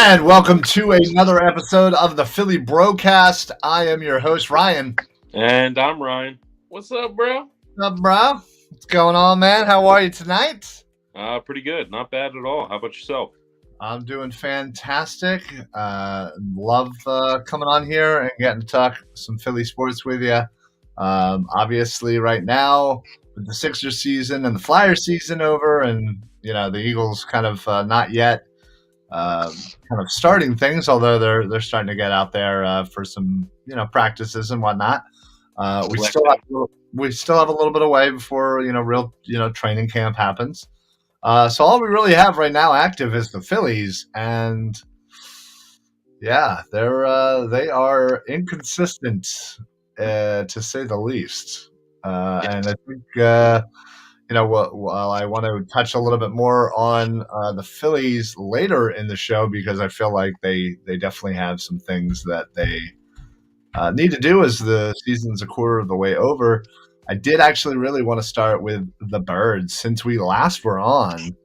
And welcome to another episode of the Philly BroCast. I am your host, Ryan. And I'm Ryan. What's up, bro? What's up, bro? What's going on, man? How are you tonight? Pretty good. Not bad at all. How about yourself? I'm doing fantastic. Love coming on here and getting to talk some Philly sports with you. Obviously, right now, with the Sixers season and the Flyers season over, and the Eagles kind of not yet kind of starting things, although they're starting to get out there for some practices and whatnot. We still have a little bit away before real training camp happens. So all we really have right now active is the Phillies, and yeah, they are inconsistent to say the least. And I think while I want to touch a little bit more on the Phillies later in the show, because I feel like they definitely have some things that they need to do as the season's a quarter of the way over. I did actually really want to start with the Birds. Since we last were on,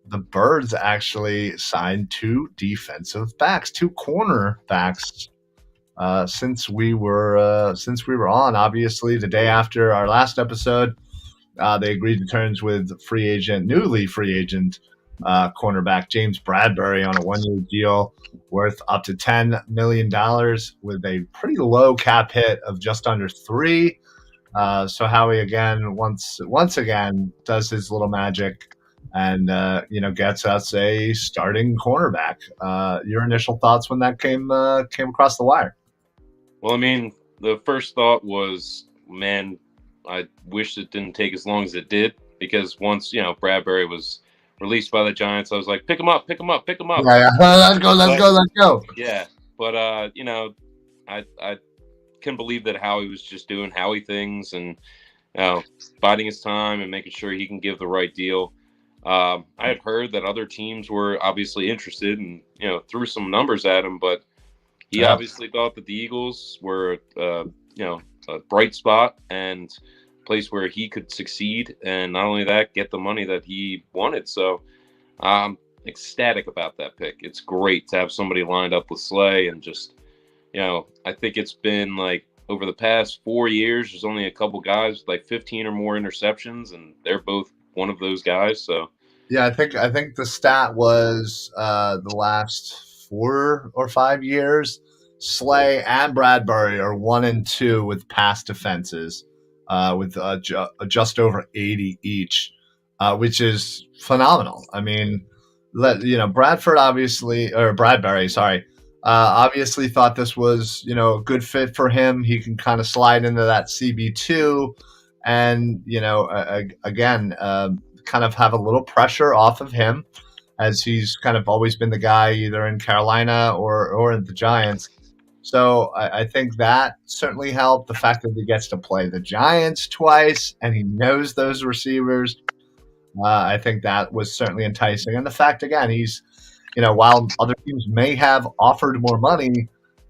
the Birds actually signed two defensive backs, two corner backs, since we were on. Obviously, the day after our last episode, they agreed to terms with newly free agent cornerback James Bradbury on a one-year deal worth up to $10 million with a pretty low cap hit of just under $3 million. So Howie again once again does his little magic and gets us a starting cornerback. Your initial thoughts when that came across the wire? Well, I mean, the first thought was, man, I wish it didn't take as long as it did, because once Bradbury was released by the Giants, I was like, pick him up. Yeah. Let's go. Yeah, but I can believe that Howie was just doing Howie things and biding his time and making sure he can give the right deal. I had heard that other teams were obviously interested and threw some numbers at him, but he obviously thought that the Eagles were a bright spot and a place where he could succeed, and not only that, get the money that he wanted. So I'm ecstatic about that pick. It's great to have somebody lined up with Slay, and just I think it's been like over the past 4 years, there's only a couple guys with like 15 or more interceptions, and they're both one of those guys. So yeah, I think the stat was the last 4 or 5 years, Slay and Bradbury are 1 and 2 with pass defenses, with just over 80 each, which is phenomenal. I mean, Bradbury obviously thought this was a good fit for him. He can kind of slide into that CB2, and again, kind of have a little pressure off of him, as he's kind of always been the guy either in Carolina or in the Giants. So I think that certainly helped. The fact that he gets to play the Giants twice and he knows those receivers, I think that was certainly enticing. And the fact, again, he's, while other teams may have offered more money,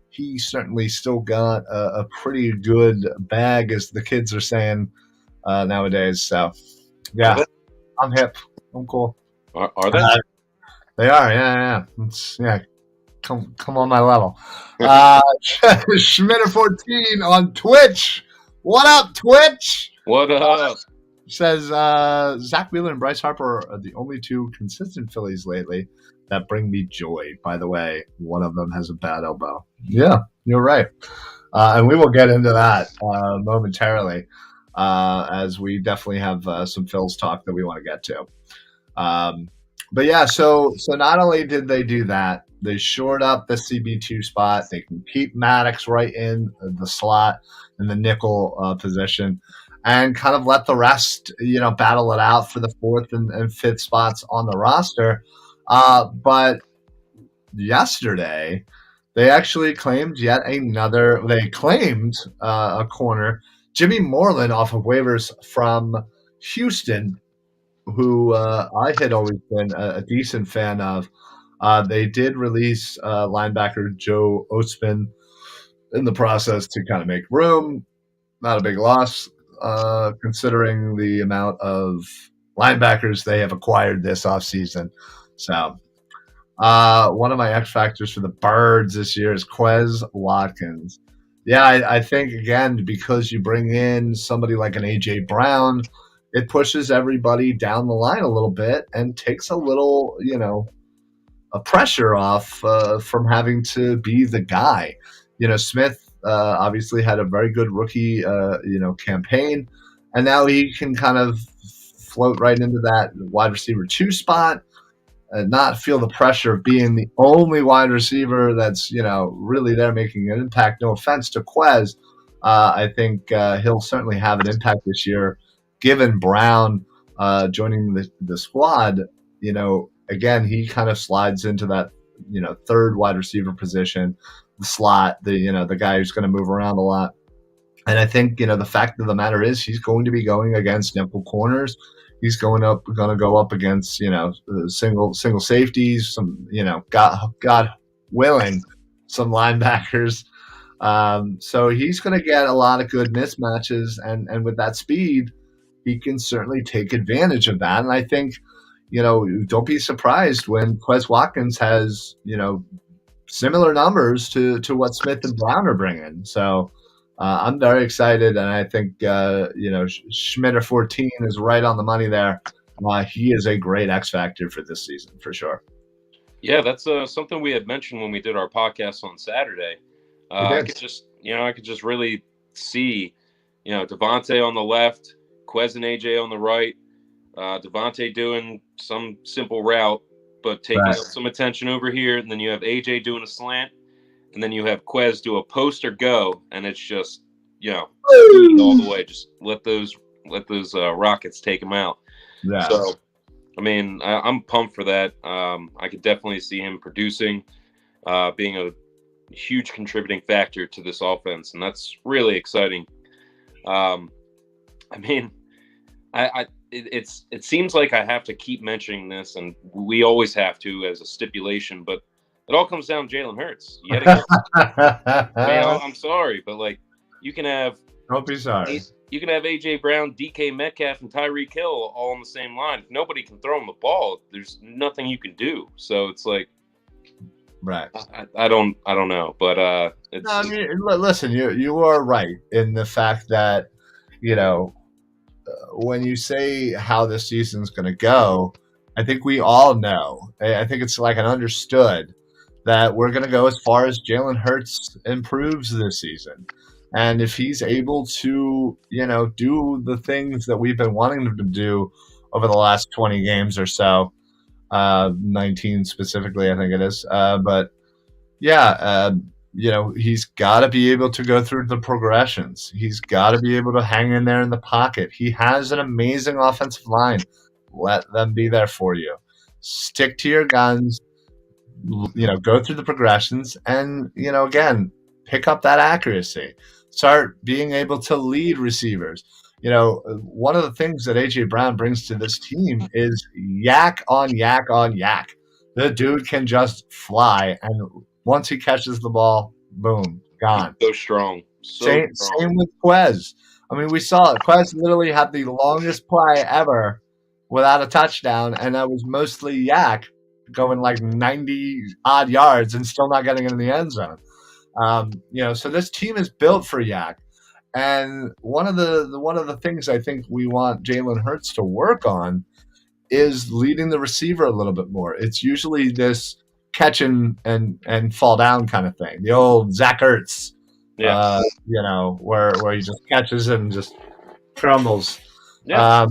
he certainly still got a pretty good bag, as the kids are saying nowadays. So, yeah, I'm hip. I'm cool. Are they? They are, yeah. Come on my level. Schmitter14 on Twitch. What up, Twitch? What up? Says Zach Wheeler and Bryce Harper are the only two consistent Phillies lately that bring me joy. By the way, one of them has a bad elbow. Yeah, you're right. And we will get into that momentarily, as we definitely have some Phils talk that we want to get to. But yeah, so not only did they do that, they shored up the CB2 spot. They can keep Maddox right in the slot in the nickel position, and kind of let the rest, battle it out for the 4th and 5th spots on the roster. But yesterday, they actually claimed a corner, Jimmy Moreland, off of waivers from Houston, who I had always been a decent fan of. They did release linebacker Joe Osman in the process to kind of make room. Not a big loss, considering the amount of linebackers they have acquired this offseason. So, One of my X factors for the Birds this year is Quez Watkins. Yeah, I think again because you bring in somebody like an AJ Brown, it pushes everybody down the line a little bit and takes a little, a pressure off from having to be the guy. Smith obviously had a very good rookie, campaign, and now he can kind of float right into that wide receiver 2 spot and not feel the pressure of being the only wide receiver that's really there making an impact. No offense to Quez, I think he'll certainly have an impact this year. Given Brown joining the squad, again he kind of slides into that third wide receiver position, the slot, the guy who's going to move around a lot. And I think the fact of the matter is he's going to be going against nickel corners. He's going to go up against single safeties. Some God willing, some linebackers. So he's going to get a lot of good mismatches, and with that speed, he can certainly take advantage of that. And I think don't be surprised when Quez Watkins has similar numbers to what Smith and Brown are bringing. So I'm very excited, and I think Schmitter 14 is right on the money there. He is a great X factor for this season for sure. Yeah, that's something we had mentioned when we did our podcast on Saturday. I could just really see, Devontae on the left, Quez and AJ on the right, Devontae doing some simple route, but taking up some attention over here, and then you have AJ doing a slant, and then you have Quez do a post or go, and it's just all the way. Just let those rockets take him out. Yeah. So, I mean, I'm pumped for that. I could definitely see him producing, being a huge contributing factor to this offense, and that's really exciting. I mean, it seems like I have to keep mentioning this, and we always have to as a stipulation, but it all comes down to Jalen Hurts. Yet again. I'm sorry, but you can have. Don't be sorry. You can have AJ Brown, DK Metcalf, and Tyreek Hill all on the same line. If nobody can throw him the ball, there's nothing you can do. So it's like, right. I don't know, but it's. No, I mean, listen, you are right in the fact that when you say how this season's going to go, I think we all know. I think it's like an understood that we're going to go as far as Jalen Hurts improves this season. And if he's able to, do the things that we've been wanting him to do over the last 20 games or so, 19 specifically, I think it is. But yeah, he's got to be able to go through the progressions. He's got to be able to hang in there in the pocket. He has an amazing offensive line. Let them be there for you. Stick to your guns. Go through the progressions, and again, pick up that accuracy. Start being able to lead receivers. One of the things that AJ Brown brings to this team is yak on yak on yak. The dude can just fly, and once he catches the ball, boom, gone. So strong. Same with Quez. I mean, we saw it. Quez literally had the longest play ever without a touchdown, and that was mostly yak going like 90 odd yards and still not getting into the end zone. So this team is built for yak. And one of the things I think we want Jalen Hurts to work on is leading the receiver a little bit more. It's usually this catch and fall down kind of thing. The old Zach Ertz, where he just catches and just crumbles. Yeah.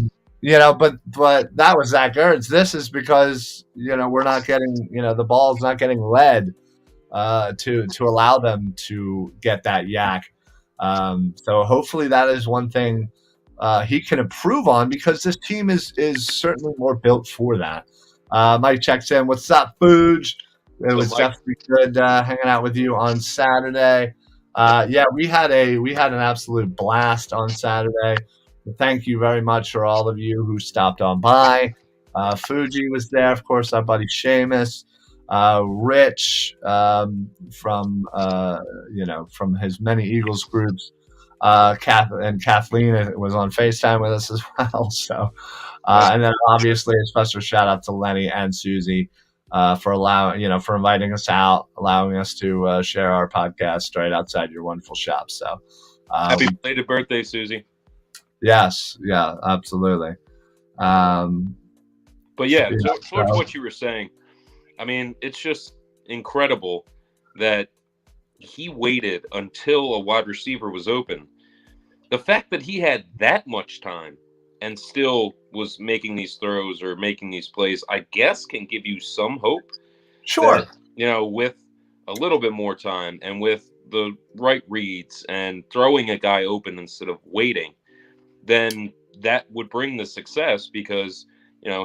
But that was Zach Ertz. This is because we're not getting the ball's not getting led to allow them to get that yak. So hopefully that is one thing he can improve on, because this team is certainly more built for that. Mike checks in. What's up, Fooj? It was definitely good hanging out with you on Saturday. We had an absolute blast on Saturday. Thank you very much for all of you who stopped on by. Fuji was there, of course, our buddy Seamus. Rich from his many Eagles groups. Kathleen was on FaceTime with us as well. So, and then obviously a special shout out to Lenny and Susie for for inviting us out, allowing us to share our podcast right outside your wonderful shop. So, Happy belated birthday, Susie. Yes, yeah, absolutely. Um, But yeah, towards what you were saying, I mean, it's just incredible that he waited until a wide receiver was open. The fact that he had that much time and still was making these throws or making these plays, I guess, can give you some hope. Sure. That, with a little bit more time and with the right reads and throwing a guy open instead of waiting, then that would bring the success because,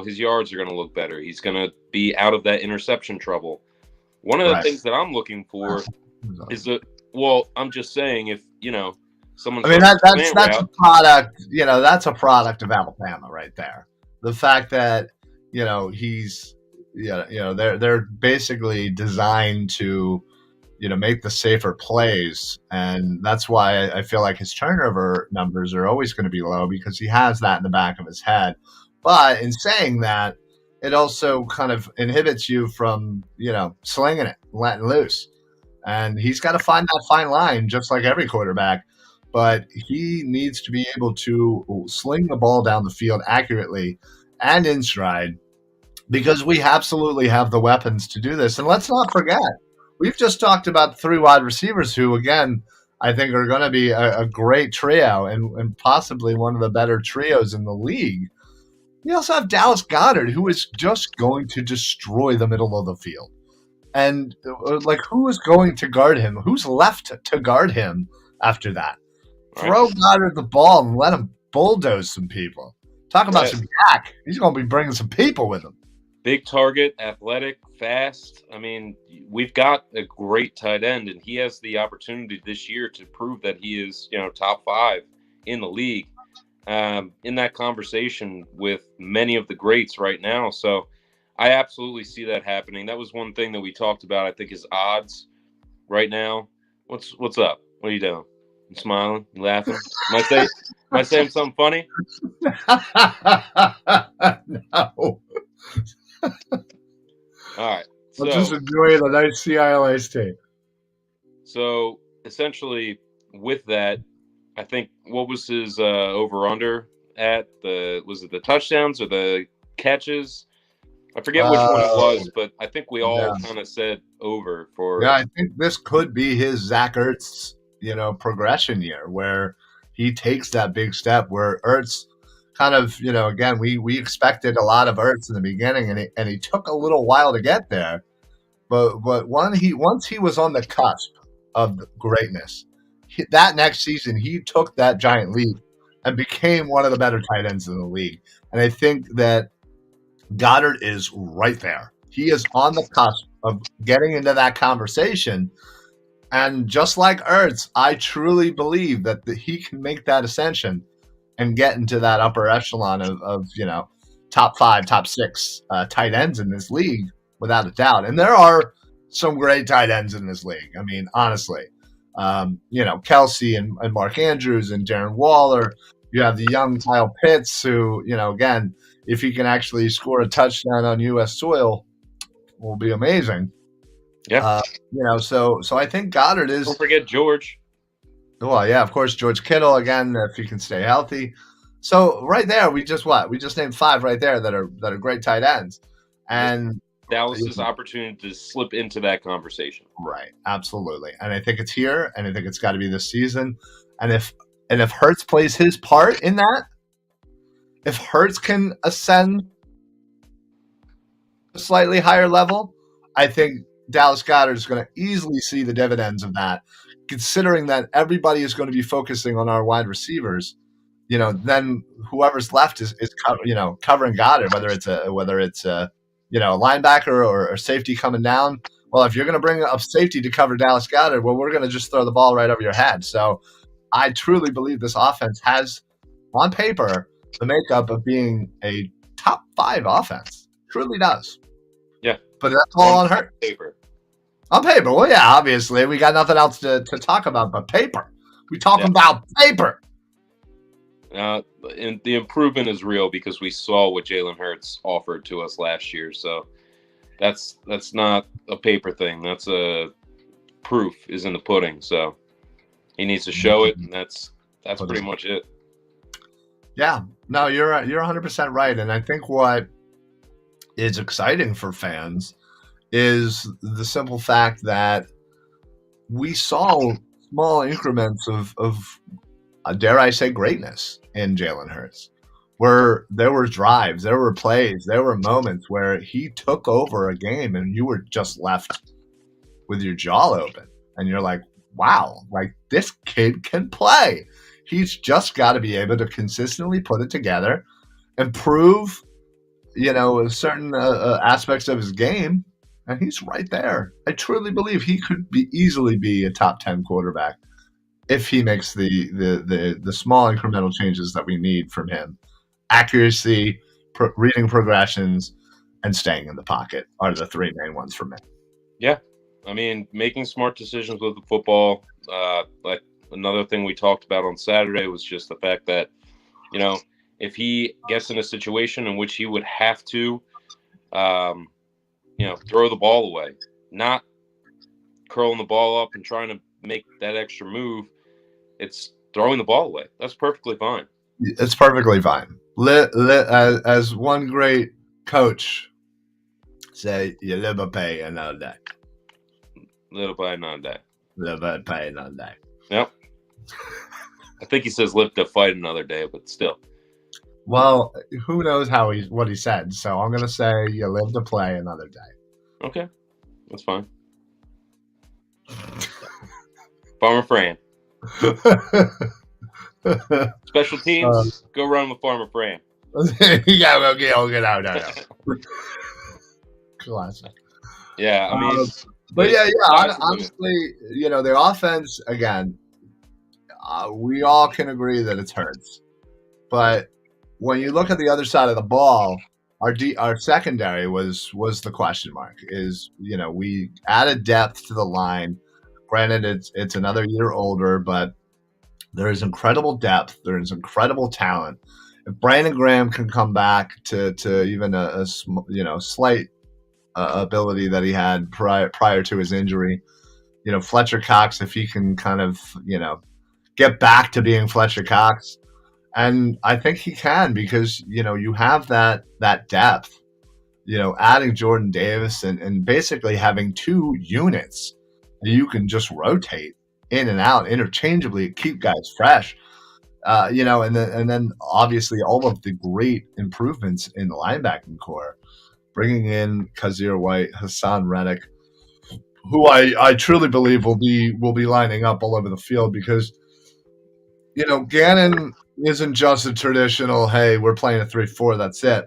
his yards are going to look better. He's going to be out of that interception trouble. One of the things that I'm looking for is I'm just saying if, someone. I mean, that's a product, that's a product of Alabama right there. The fact that, he's, they're basically designed to, make the safer plays. And that's why I feel like his turnover numbers are always going to be low because he has that in the back of his head. But in saying that, it also kind of inhibits you from, slinging it, letting loose. And he's got to find that fine line, just like every quarterback. But he needs to be able to sling the ball down the field accurately and in stride because we absolutely have the weapons to do this. And let's not forget, we've just talked about 3 wide receivers who, again, I think are going to be a great trio and possibly one of the better trios in the league. We also have Dallas Goedert, who is just going to destroy the middle of the field. And, who is going to guard him? Who's left to guard him after that? Right. Throw Goedert the ball and let him bulldoze some people. Talk about some yak. He's going to be bringing some people with him. Big target, athletic, fast. I mean, we've got a great tight end, and he has the opportunity this year to prove that he is, top 5 in the league. In that conversation with many of the greats right now. So I absolutely see that happening. That was one thing that we talked about, I think, is odds right now. What's up? What are you doing? You smiling? You laughing? Am I saying something funny? No. All right. I'm just enjoying a nice CIL tape. So essentially with that, I think what was his over-under at was it the touchdowns or the catches? I forget which one it was, but I think we all kind of said over for. Yeah, I think this could be his Zach Ertz, progression year where he takes that big step where Ertz kind of, again, we expected a lot of Ertz in the beginning and he took a little while to get there. But once he was on the cusp of greatness, that next season, he took that giant leap and became one of the better tight ends in the league. And I think that Goedert is right there. He is on the cusp of getting into that conversation. And just like Ertz, I truly believe that he can make that ascension and get into that upper echelon of top 5, top 6 tight ends in this league, without a doubt. And there are some great tight ends in this league. I mean, honestly. Kelsey and Mark Andrews and Darren Waller. You have the young Kyle Pitts who, again, if he can actually score a touchdown on U.S. soil, will be amazing. Yeah. So I think Goedert is. Don't forget George. Well, yeah, of course, George Kittle, again, if he can stay healthy. So right there, we just named 5 right there that are great tight ends. And Dallas's opportunity to slip into that conversation. Right. Absolutely. And I think it's here, and I think it's got to be this season. And if Hurts plays his part in that, if Hurts can ascend a slightly higher level, I think Dallas Goedert is going to easily see the dividends of that, considering that everybody is going to be focusing on our wide receivers. Then whoever's left is covering Goedert, whether it's a linebacker or safety coming down. Well, if you're going to bring up safety to cover Dallas Goedert, well, we're going to just throw the ball right over your head. So I truly believe this offense has, on paper, the makeup of being a top 5 offense. Truly does. Yeah. But that's all on her. Paper. On paper. Well, yeah, obviously. We got nothing else to talk about but paper. We talking about paper. And the improvement is real because we saw what Jalen Hurts offered to us last year. So that's not a paper thing. That's a proof is in the pudding. So he needs to show it, and that's pretty much it. Yeah, no, you're 100% right, and I think what is exciting for fans is the simple fact that we saw small increments of dare I say, greatness in Jalen Hurts, where there were drives, there were plays, there were moments where he took over a game and you were just left with your jaw open. And you're like, wow, like this kid can play. He's just got to be able to consistently put it together, improve, certain aspects of his game. And he's right there. I truly believe he could easily be a top 10 quarterback if he makes the small incremental changes that we need from him. Accuracy, reading progressions, and staying in the pocket are the three main ones for me. Yeah. I mean, making smart decisions with the football. Like another thing we talked about on Saturday was just the fact that, if he gets in a situation in which he would have to, throw the ball away, not curling the ball up and trying to make that extra move, it's throwing the ball away. That's perfectly fine. It's perfectly fine. As one great coach say, you live a pay another day. Live by another day. Live a pay another day. Yep. I think he says live to fight another day, but still. Well, who knows what he said? So I'm gonna say you live to play another day. Okay, that's fine. Farmer Fran. Special teams, go run with Farmer Fran. Yeah, get out. No. Classic. Yeah, I mean, but honestly, the offense again. We all can agree that it hurts, but when you look at the other side of the ball, our secondary was the question mark. Is we added depth to the line. Granted, it's another year older, but there is incredible depth. There is incredible talent. If Brandon Graham can come back to even a slight ability that he had prior to his injury, Fletcher Cox, if he can kind of get back to being Fletcher Cox, and I think he can because you have that depth. Adding Jordan Davis and basically having two units that you can just rotate in and out interchangeably, keep guys fresh. And then obviously all of the great improvements in the linebacking core, bringing in Kazir White, Hassan Reddick, who I truly believe will be lining up all over the field because Gannon isn't just a traditional, hey, we're playing a 3-4, that's it.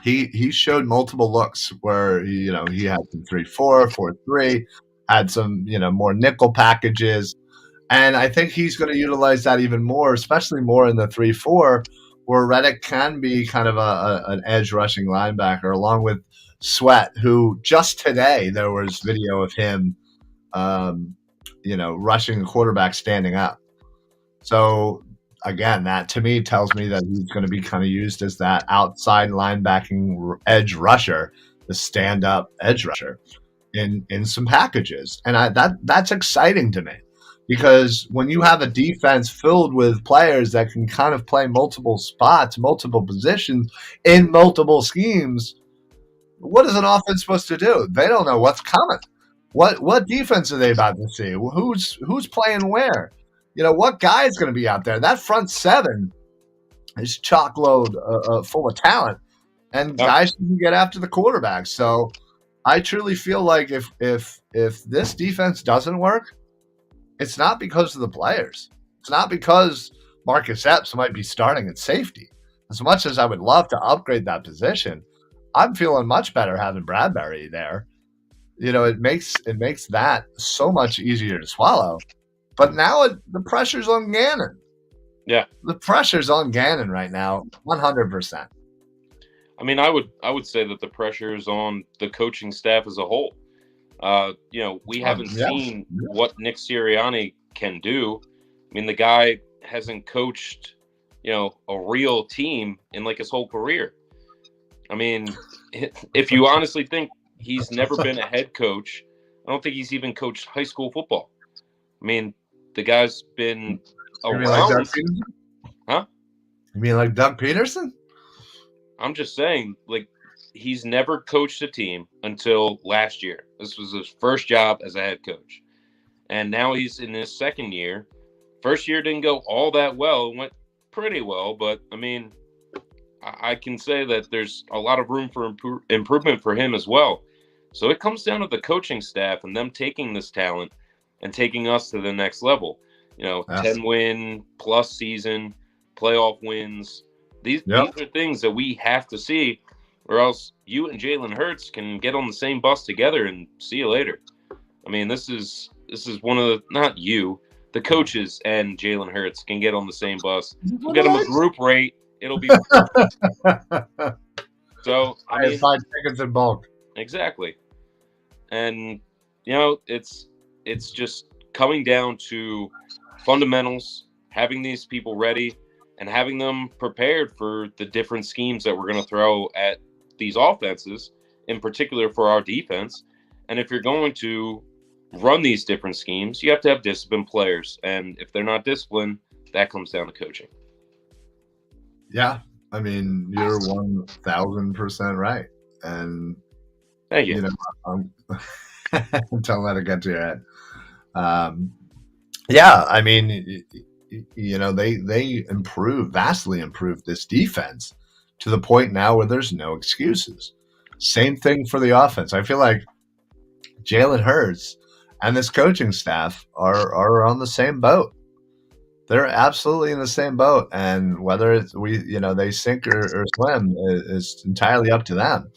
He showed multiple looks where he had some 3-4, 4-3, had some more nickel packages, and I think he's going to utilize that even more, especially more in the 3-4, where Reddick can be kind of an edge rushing linebacker, along with Sweat, who just today there was video of him, rushing the quarterback standing up. So again, that to me tells me that he's going to be kind of used as that outside linebacking edge rusher, the stand-up edge rusher in some packages. And that's exciting to me because when you have a defense filled with players that can kind of play multiple spots, multiple positions in multiple schemes, what is an offense supposed to do? They don't know what's coming. What defense are they about to see? Who's playing where? What guy is going to be out there? That front seven is chock-load full of talent, and guys can get after the quarterback. So I truly feel like if this defense doesn't work, it's not because of the players. It's not because Marcus Epps might be starting at safety. As much as I would love to upgrade that position, I'm feeling much better having Bradbury there. It makes that so much easier to swallow. But now the pressure's on Gannon. Yeah, the pressure's on Gannon right now, 100%. I mean, I would say that the pressure is on the coaching staff as a whole. We haven't seen what Nick Sirianni can do. I mean, the guy hasn't coached, a real team in like his whole career. I mean, if you honestly think He's never been a head coach. I don't think he's even coached high school football. I mean, the guy's been You mean like Doug around, Peterson? huh? You mean like Doug Peterson? I'm just saying, like, he's never coached a team until last year. This was his first job as a head coach. And now he's in his second year. First year didn't go all that well. It went pretty well, but I mean, I can say that there's a lot of room for improvement for him as well. So it comes down to the coaching staff and them taking this talent and taking us to the next level. You know, Yeah. 10-win plus season, playoff wins. These Yep. are things that we have to see, or else you and Jalen Hurts can get on the same bus together and see you later. I mean, this is one of the, not you, the coaches and Jalen Hurts can get on the same bus. We'll get them a group rate. It'll be so. I I mean, 5 tickets in bulk. exactly. And you know, it's just coming down to fundamentals, having these people ready and having them prepared for the different schemes that we're going to throw at these offenses, in particular for our defense. And if you're going to run these different schemes, you have to have disciplined players. And if they're not disciplined, that comes down to coaching. Yeah. I mean, you're 1,000% right. And, Thank you. you know, don't let it get to your head. Yeah. I mean, you know, they vastly improved this defense to the point now where there's no excuses. Same thing for the offense. I feel like Jalen Hurts and this coaching staff are on the same boat. They're absolutely in the same boat, and whether it's they sink or swim is entirely up to them.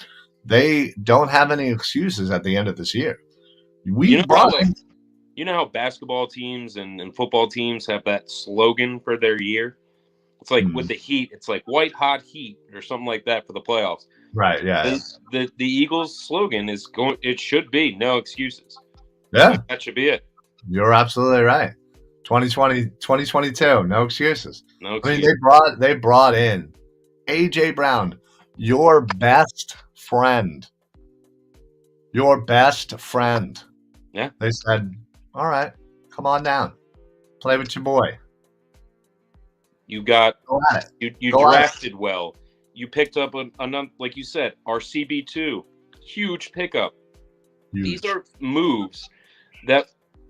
They don't have any excuses at the end of this year. You know how basketball teams and football teams have that slogan for their year? It's like with the Heat, it's like white hot heat or something like that for the playoffs. Right, yeah. The Eagles slogan is it should be no excuses. Yeah. That should be it. You're absolutely right. 2022, no excuses. No excuses. I mean, they brought in AJ Brown, your best friend. Your best friend. Yeah. They said, all right, come on down. Play with your boy. You got you drafted well. You picked up another, like you said, our CB2, huge pickup. These are moves that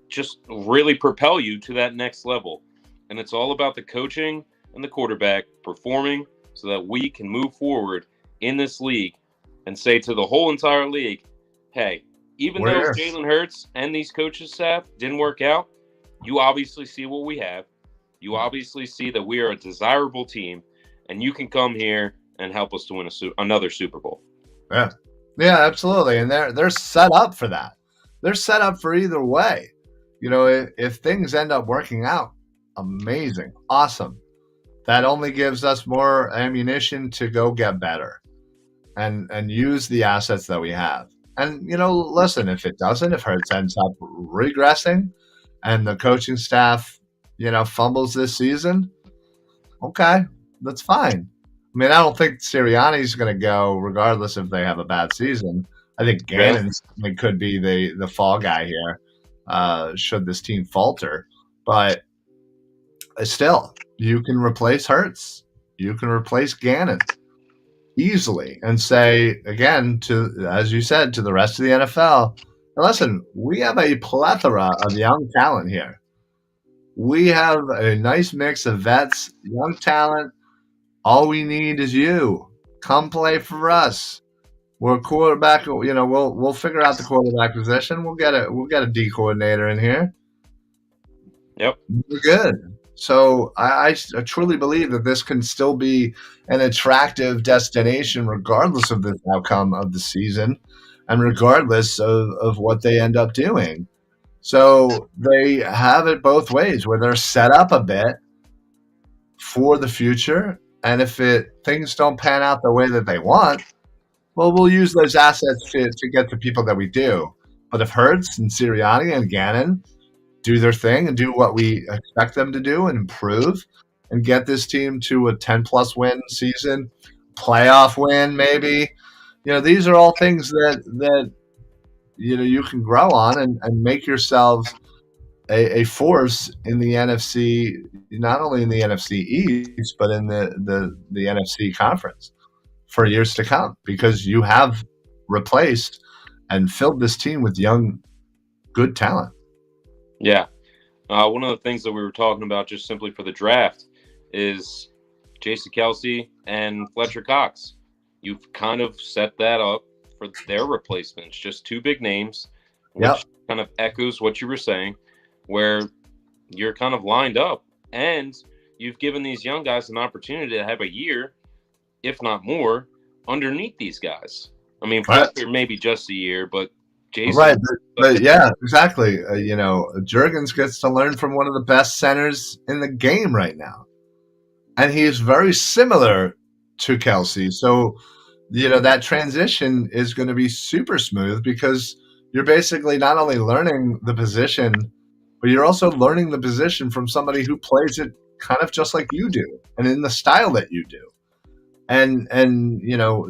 just really propel you to that next level. And it's all about the coaching and the quarterback performing so that we can move forward in this league and say to the whole entire league, hey, even though Jalen Hurts and these coaches staff didn't work out, you obviously see what we have. You obviously see that we are a desirable team, and you can come here and help us to win another Super Bowl. Yeah, absolutely. And they're set up for that. They're set up for either way. You know, if things end up working out, amazing, awesome. That only gives us more ammunition to go get better and use the assets that we have. And, you know, listen, if it doesn't, if Hurts ends up regressing and the coaching staff, you know, fumbles this season, okay, that's fine. I mean, I don't think Sirianni's going to go regardless if they have a bad season. I think Gannon could be the fall guy here. Should this team falter, but still, you can replace Hurts, you can replace Gannon easily, and say again as you said, to the rest of the NFL, listen, we have a plethora of young talent here. We have a nice mix of vets, young talent. All we need is you. Come play for us. We're a quarterback. You know, we'll figure out the quarterback position. We'll get a D coordinator in here. Yep, we're good. So I truly believe that this can still be an attractive destination, regardless of the outcome of the season, and regardless of what they end up doing. So they have it both ways, where they're set up a bit for the future, and if things don't pan out the way that they want, well, we'll use those assets to get the people that we do. But if Hurts and Sirianni and Gannon do their thing and do what we expect them to do and improve and get this team to a 10-plus win season, playoff win maybe, you know, these are all things that you can grow on and make yourselves a force in the NFC, not only in the NFC East, but in the NFC conference for years to come, because you have replaced and filled this team with young, good talent. Yeah. One of the things that we were talking about just simply for the draft is Jason Kelsey and Fletcher Cox. You've kind of set that up for their replacements, just two big names, Yep. which kind of echoes what you were saying, where you're kind of lined up and you've given these young guys an opportunity to have a year, if not more, underneath these guys. I mean, Right. Fletcher maybe just a year, but Jason. Right. But yeah, exactly. Jurgens gets to learn from one of the best centers in the game right now. And he is very similar to Kelsey. So, that transition is going to be super smooth because you're basically not only learning the position, but you're also learning the position from somebody who plays it kind of just like you do and in the style that you do. And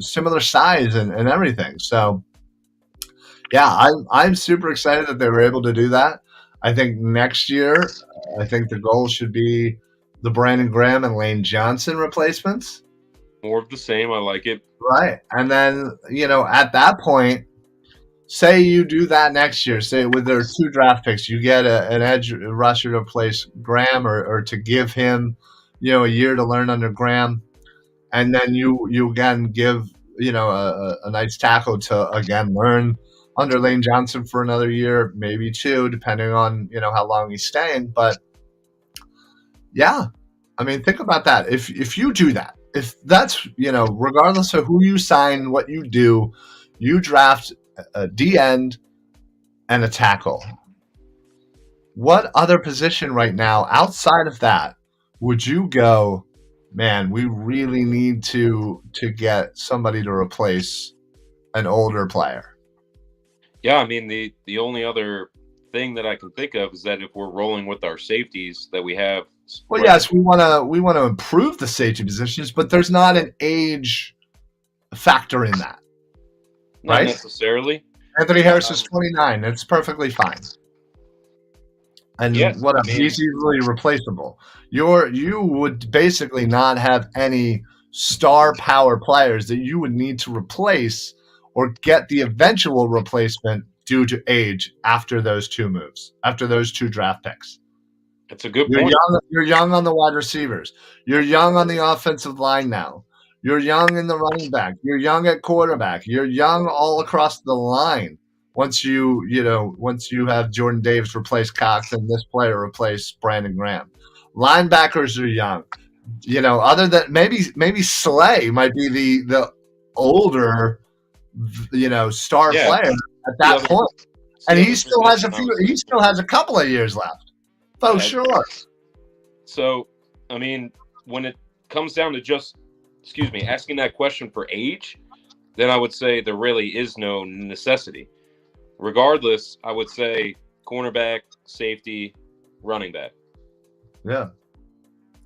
similar size and everything. So yeah, I'm super excited that they were able to do that. I think next year, I think the goal should be the Brandon Graham and Lane Johnson replacements. More of the same. I like it. Right. And then, at that point, say you do that next year, say with their 2 draft picks, you get an edge rusher to replace Graham or to give him, a year to learn under Graham. And then you again give, a nice tackle to, again, learn under Lane Johnson for another year, maybe 2, depending on, how long he's staying. But yeah, I mean, think about that. If you do that, if that's, regardless of who you sign, what you do, you draft a D end and a tackle. What other position right now outside of that would you go, man, we really need to get somebody to replace an older player? Yeah, I mean the only other thing that I can think of is that if we're rolling with our safeties that we have. Well, yes, we want to improve the safety positions, but there's not an age factor in that. Not right? necessarily. Anthony Harris is 29. That's perfectly fine. And Yes, he's easily replaceable. You would basically not have any star power players that you would need to replace or get the eventual replacement due to age after those 2 moves, after those 2 draft picks. That's a good point. You're young on the wide receivers. You're young on the offensive line now. You're young in the running back. You're young at quarterback. You're young all across the line. Once you have Jordan Davis replace Cox and this player replace Brandon Graham. Linebackers are young. Other than maybe Slay might be the older, star player at that point. And he still has a couple of years left. Oh, sure. So, I mean, when it comes down to just, asking that question for age, then I would say there really is no necessity. Regardless, I would say cornerback, safety, running back. Yeah.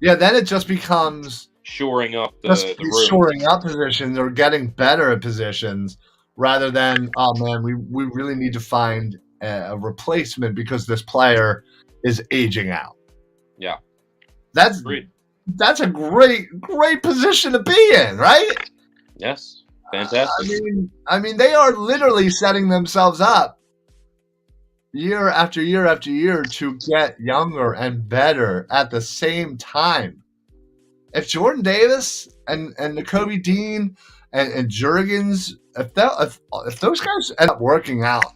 Yeah, then it just becomes shoring up the room. Shoring up positions or getting better at positions rather than, oh, man, we really need to find a replacement because this player is aging out. Yeah. That's a great position to be in, right? Yes. Fantastic. I mean, they are literally setting themselves up year after year after year to get younger and better at the same time. If Jordan Davis and Nakobe Dean and Jurgens, if those guys end up working out,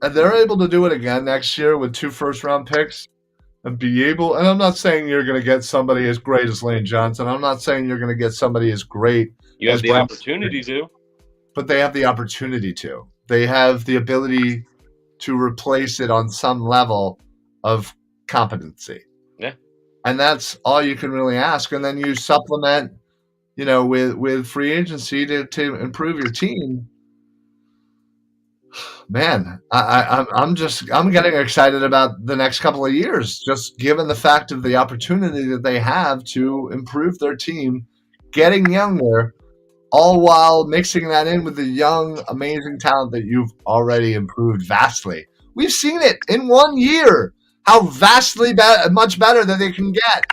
and they're able to do it again next year with 2 first-round picks and be able, and I'm not saying you're going to get somebody as great as Lane Johnson. I'm not saying you're going to get somebody as great. You have the opportunity to. But they have the opportunity to. They have the ability to replace it on some level of competency. Yeah. And that's all you can really ask. And then you supplement, with free agency to improve your team. Man, I'm getting excited about the next couple of years, just given the fact of the opportunity that they have to improve their team, getting younger, all while mixing that in with the young, amazing talent that you've already improved vastly. We've seen it in 1 year, how vastly much better that they can get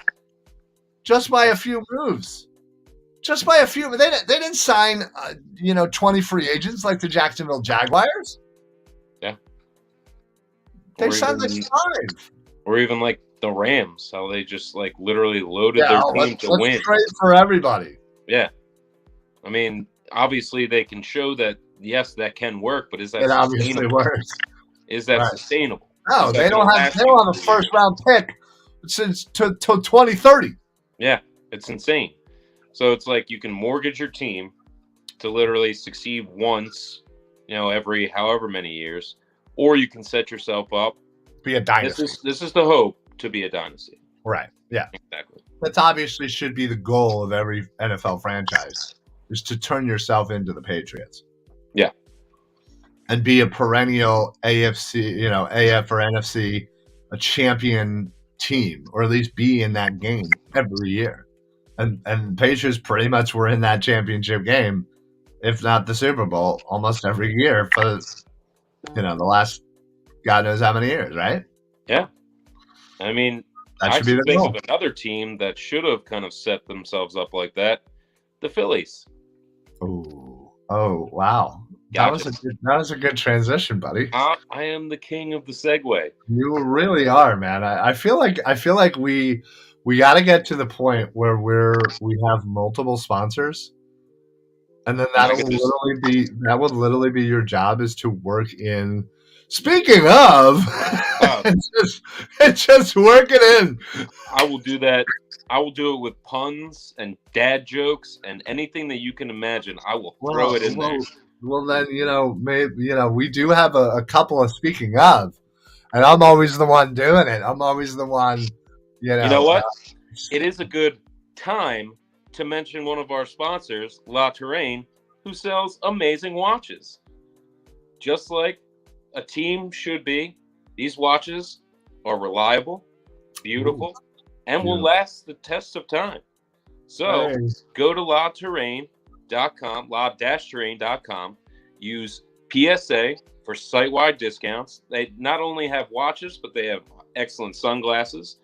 just by a few moves. Just by a few. They didn't sign, 20 free agents like the Jacksonville Jaguars. Yeah. They Or signed even, like 5. or even like the Rams, how they just like literally loaded Yeah, their team to win. let's trade for everybody. Yeah. I mean, obviously they can show that, yes, that can work, but is that It obviously sustainable? works. Is that Right. sustainable? No, Is that they don't gonna have last you a 3 first years? round pick since till 2030. Yeah, it's insane. So it's like you can mortgage your team to literally succeed once, every however many years, or you can set yourself up. Be a dynasty. This is the hope to be a dynasty. Right. Yeah. Exactly. That's obviously should be the goal of every NFL franchise, is to turn yourself into the Patriots. Yeah. And be a perennial AFC, AF or NFC, a champion team, or at least be in that game every year. And Patriots pretty much were in that championship game, if not the Super Bowl, almost every year for, the last God knows how many years, right? Yeah. I mean, That should I be the think goal. of another team that should have kind of set themselves up like that, the Phillies. Oh, wow. Gotcha. That was a good transition, buddy. I am the king of the segue. You really are, man. I feel like we got to get to the point where we have multiple sponsors, and then that would literally be your job, is to work in. Speaking of, and just work it in. I will do that. I will do it with puns and dad jokes and anything that you can imagine. I will throw it in there. Well, then, maybe, we do have a couple of speaking of, and I'm always the one doing it. I'm always the one, You know what? It is a good time to mention one of our sponsors, La Terrain, who sells amazing watches. Just like a team should be, these watches are reliable, beautiful, and will last the test of time. So go to laterrain.com, la-terrain.com, use PSA for site-wide discounts. They not only have watches, but they have excellent sunglasses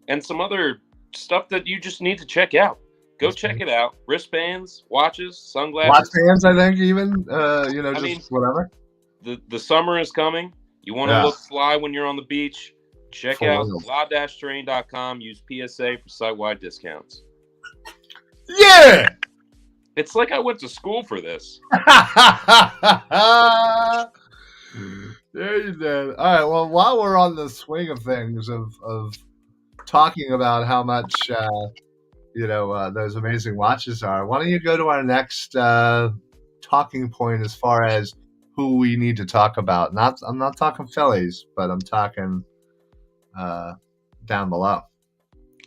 and some other stuff that you just need to check out. Go check it out. Wristbands, watches, sunglasses. Watch bands, I think, even, whatever. The summer is coming. You want to look fly when you're on the beach. Check out la-terrain.com. Use PSA for site-wide discounts. Yeah! It's like I went to school for this. There you did. All right, well, while we're on the swing of things, of talking about how much, those amazing watches are, why don't you go to our next talking point as far as who we need to talk about? I'm not talking Phillies, but I'm talking down below.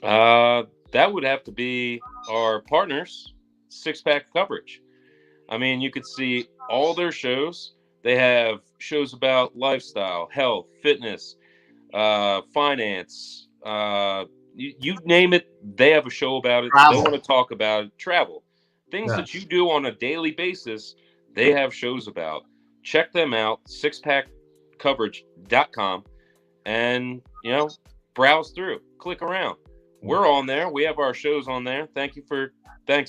That would have to be our partners, Six Pack Coverage. I mean, you could see all their shows. They have shows about lifestyle, health, fitness, finance, you name it, they have a show about it. Travel. They want to talk about it. Travel. Things that you do on a daily basis, they have shows about. Check them out, sixpackcoverage.com, and, browse through. Click around. We're on there. We have our shows on there. Thanks,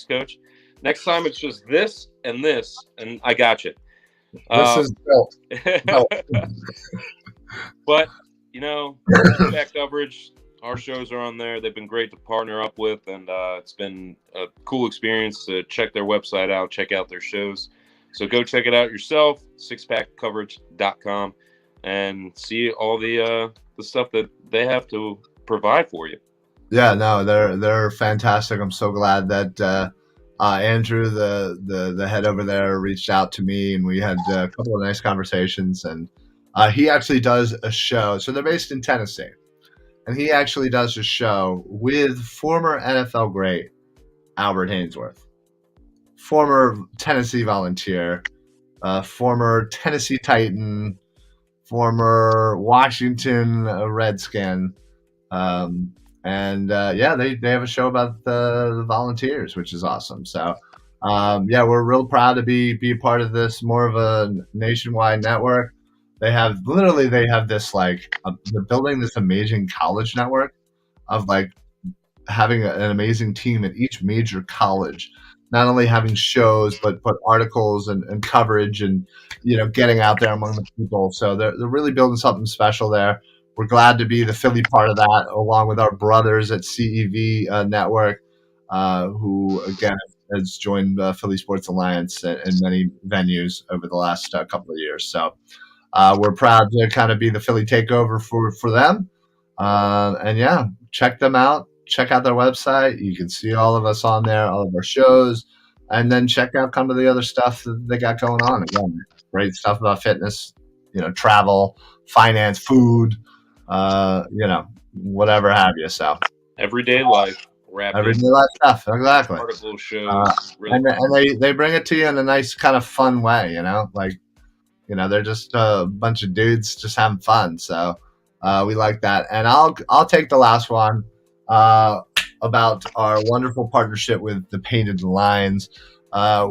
Coach. Next time it's just this, and I got you. This is built. But, Back Coverage, our shows are on there. They've been great to partner up with, and it's been a cool experience to check their website out, check out their shows. So go check it out yourself, sixpackcoverage.com, and see all the stuff that they have to provide for you. Yeah, no, they're fantastic. I'm so glad that Andrew, the head over there, reached out to me, and we had a couple of nice conversations. And he actually does a show. So they're based in Tennessee, and he actually does a show with former NFL great Albert Haynesworth, former Tennessee Volunteer, former Tennessee Titan, former Washington Redskin. They have a show about the Volunteers, which is awesome. So Yeah, we're real proud to be a part of this, more of a nationwide network. They have this like they're building this amazing college network of like having an amazing team at each major college, not only having shows but articles and coverage and getting out there among the people. So they're really building something special there. We're glad to be the Philly part of that, along with our brothers at CEV Network, who again has joined Philly Sports Alliance in many venues over the last couple of years. So we're proud to kind of be the Philly takeover for them. And yeah, check them out. Check out their website. You can see all of us on there, all of our shows, and then check out some of the other stuff that they got going on. Again, great stuff about fitness, travel, finance, food, whatever have you. So Everyday life wrapped in everyday life stuff, exactly. articles, shows. Uh, Really and they bring it to you in a nice kind of fun way, like they're just a bunch of dudes just having fun. So we like that. And I'll take the last one about our wonderful partnership with the Painted Lines.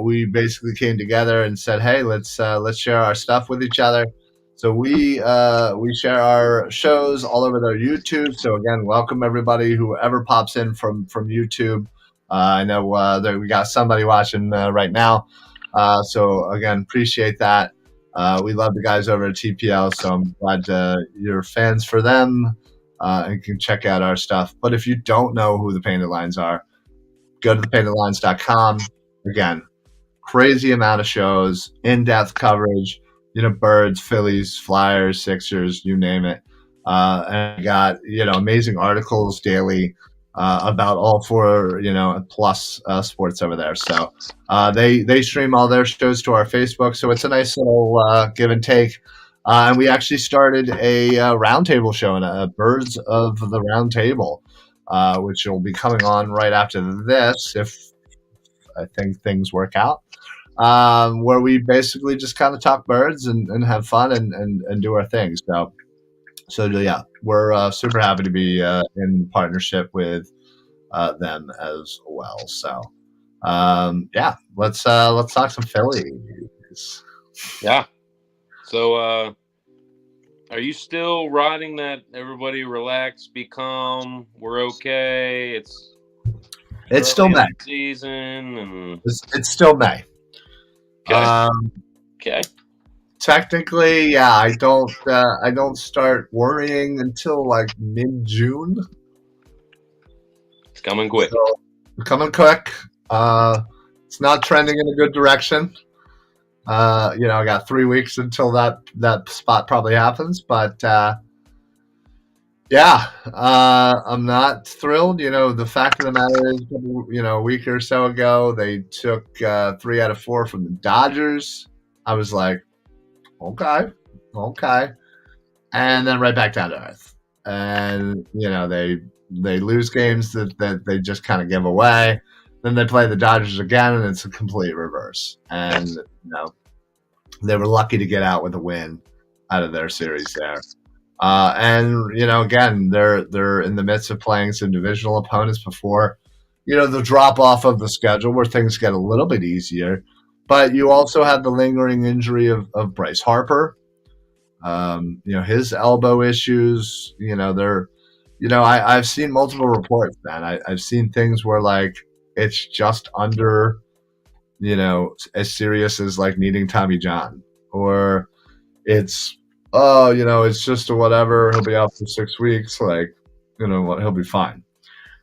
We basically came together and said, "Hey, let's share our stuff with each other." So we share our shows all over their YouTube. So again, welcome everybody whoever pops in from YouTube. I know that we got somebody watching right now. So again, appreciate that. We love the guys over at TPL, so I'm glad you're fans for them and can check out our stuff. But if you don't know who the Painted Lines are, go to thepaintedlines.com. Again, crazy amount of shows, in-depth coverage, Birds, Phillies, Flyers, Sixers, you name it. And I got, amazing articles daily about all four, plus sports over there. So they stream all their shows to our Facebook. So it's a nice little give and take. And we actually started a roundtable show, a Birds of the Round Table, which will be coming on right after this, if I think things work out. Where we basically just kind of talk birds and have fun and do our thing. So yeah, we're super happy to be in partnership with them as well. So yeah, let's talk some Phillies. Yeah. So are you still riding that everybody relax, be calm, we're okay, it's still May season and it's still May. Okay. Okay. Technically, yeah, I don't start worrying until like mid-June. It's coming quick. So, coming quick. It's not trending in a good direction. I got 3 weeks until that spot probably happens, but yeah, I'm not thrilled. The fact of the matter is, a week or so ago, they took 3 out of 4 from the Dodgers. I was like, okay. And then right back down to earth. And, they lose games that they just kind of give away. Then they play the Dodgers again, and it's a complete reverse. And, they were lucky to get out with a win out of their series there. And again, they're in the midst of playing some divisional opponents before, the drop off of the schedule where things get a little bit easier. But you also had the lingering injury of Bryce Harper. His elbow issues. I've seen multiple reports, man. I've seen things where like it's just under, as serious as like needing Tommy John, or it's it's just a whatever. He'll be out for 6 weeks. Like, he'll be fine.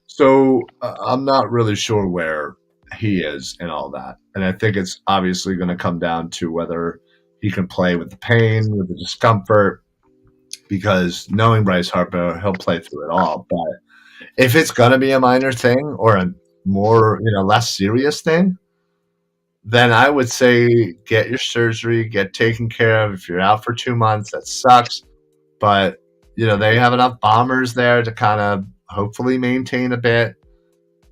So I'm not really sure where he is in all that. And I think it's obviously going to come down to whether he can play with the pain, with the discomfort, because knowing Bryce Harper, he'll play through it all. But if it's going to be a minor thing or a more, less serious thing, then I would say get your surgery, get taken care of. If you're out for 2 months, that sucks. But, they have enough bombers there to kind of hopefully maintain a bit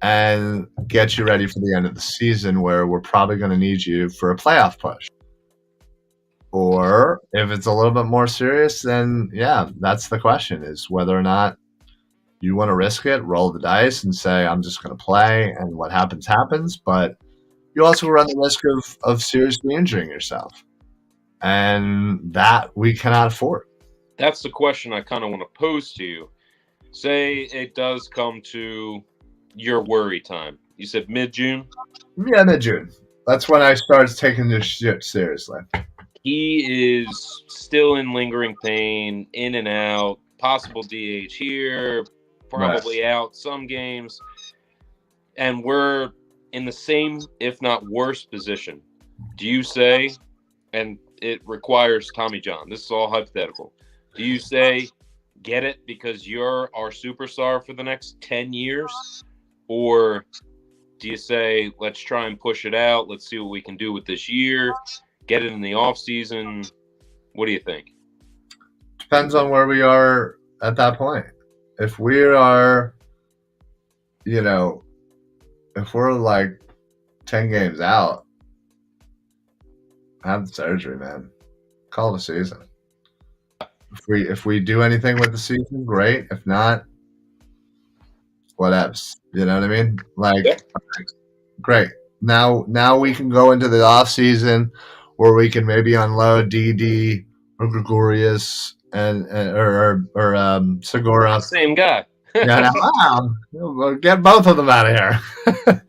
and get you ready for the end of the season, where we're probably going to need you for a playoff push. Or if it's a little bit more serious, then yeah, that's the question, is whether or not you want to risk it, roll the dice and say, I'm just going to play, and what happens, happens. But you also run the risk of seriously injuring yourself, and that we cannot afford. That's the question I kind of want to pose to you. Say it does come to your worry time. You said mid June. Yeah, mid June. That's when I started taking this shit seriously. He is still in lingering pain, in and out, possible DH here, Right. probably out some games. And we're in the same, if not worse, position. Do you say, and it requires Tommy John, this is all hypothetical. Do you say, get it because you're our superstar for the next 10 years? Or do you say, let's try and push it out? Let's see what we can do with this year. Get it in the off season. What do you think? Depends on where we are at that point. If we are, you know, if we're like 10 games out, have the surgery, man. Call the season. If we do anything with the season, great. If not, whatevs. You know what I mean? Like, Yeah. great. Now we can go into the off season where we can maybe unload DD or Gregorius or Segura. Same guy. Yeah, wow. We'll get both of them out of here. Well,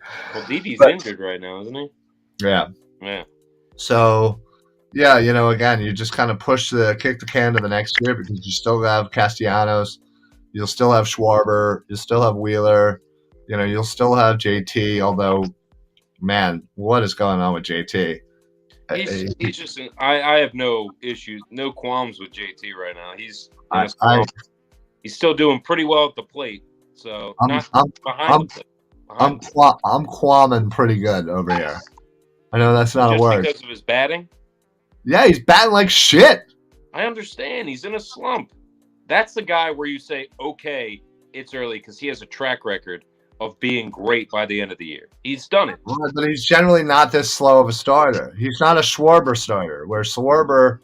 Didi's injured right now, isn't he? Yeah. Yeah. So, yeah, again, you just kind of kick the can to the next year because you still have Castellanos, you'll still have Schwarber, you'll still have Wheeler, you'll still have JT. Although, man, what is going on with JT? He's just. I have no issues, no qualms with JT right now. He's still doing pretty well at the plate. So I'm behind the plate. I'm qualming pretty good over here. I know that's not just a word. Because of his batting? Yeah, he's batting like shit. I understand. He's in a slump. That's the guy where you say, okay, it's early because he has a track record of being great by the end of the year. He's done it. Well, but he's generally not this slow of a starter. He's not a Schwarber starter, where Schwarber's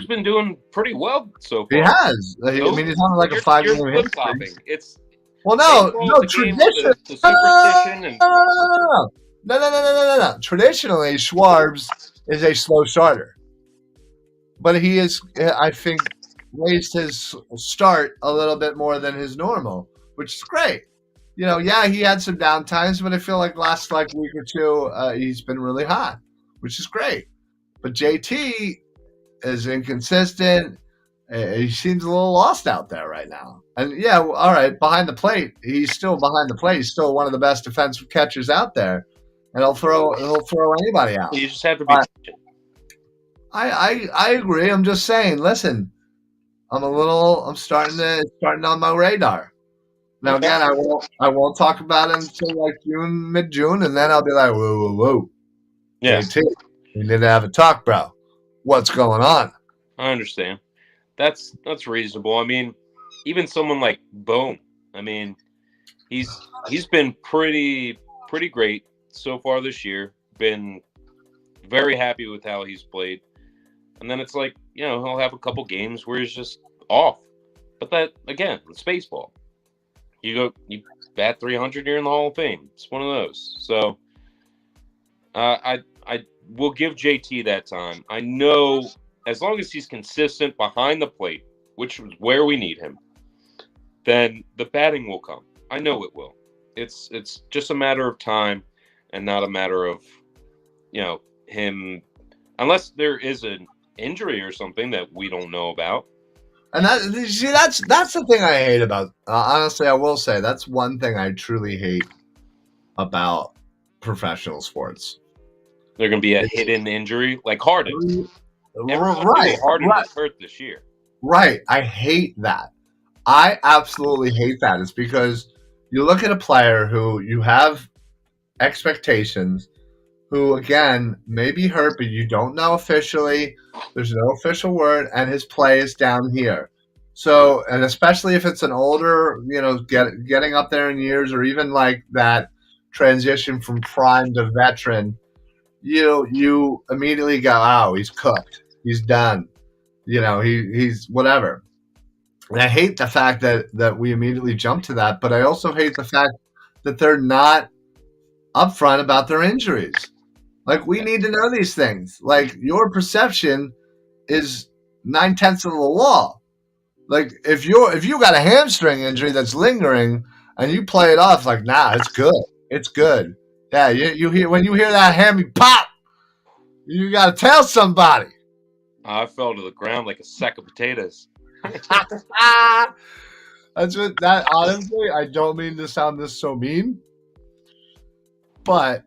been doing pretty well so far. He has. I mean, he's on like a 5-game hit streak. It's tradition. No. Traditionally, Schwarbs is a slow starter, but he is, I think, raised his start a little bit more than his normal, which is great. Yeah, he had some down times, but I feel like last week or two, he's been really hot, which is great. But JT is inconsistent. He seems a little lost out there right now. And yeah, all right, behind the plate, he's still behind the plate. He's still one of the best defensive catchers out there, and he'll throw anybody out. You just have to be. I agree. I'm just saying. Listen, I'm starting on my radar. Now again, I won't talk about it until like mid June, and then I'll be like, whoa. Yeah. JT, we need to have a talk, bro. What's going on? I understand. That's reasonable. I mean, even someone like Bohm, I mean, he's been pretty great so far this year. Been very happy with how he's played. And then it's like, he'll have a couple games where he's just off. But that, again, it's baseball. You bat 300, you're in the Hall of Fame. It's one of those. So I will give JT that time. I know as long as he's consistent behind the plate, which is where we need him, then the batting will come. I know it will. It's just a matter of time and not a matter of, him, unless there is an injury or something that we don't know about. And that's the thing I hate about. Honestly, I will say that's one thing I truly hate about professional sports. There's going to be a hidden injury like Harden. Right. Harden was hurt this year. Right. I hate that. I absolutely hate that. It's because you look at a player who you have expectations, who again may be hurt, but you don't know officially. There's no official word, and his play is down here. So, and especially if it's an older, getting up there in years, or even like that transition from prime to veteran, you immediately go, oh, he's cooked, he's done, he's whatever. And I hate the fact that we immediately jump to that, but I also hate the fact that they're not upfront about their injuries. Like, we need to know these things. Like, your perception is 9/10 of the law. Like, if you got a hamstring injury that's lingering and you play it off like, nah, it's good. It's good. Yeah, you hear when you hear that hammy pop, you got to tell somebody. I fell to the ground like a sack of potatoes. That's what that honestly, I don't mean to sound this so mean, but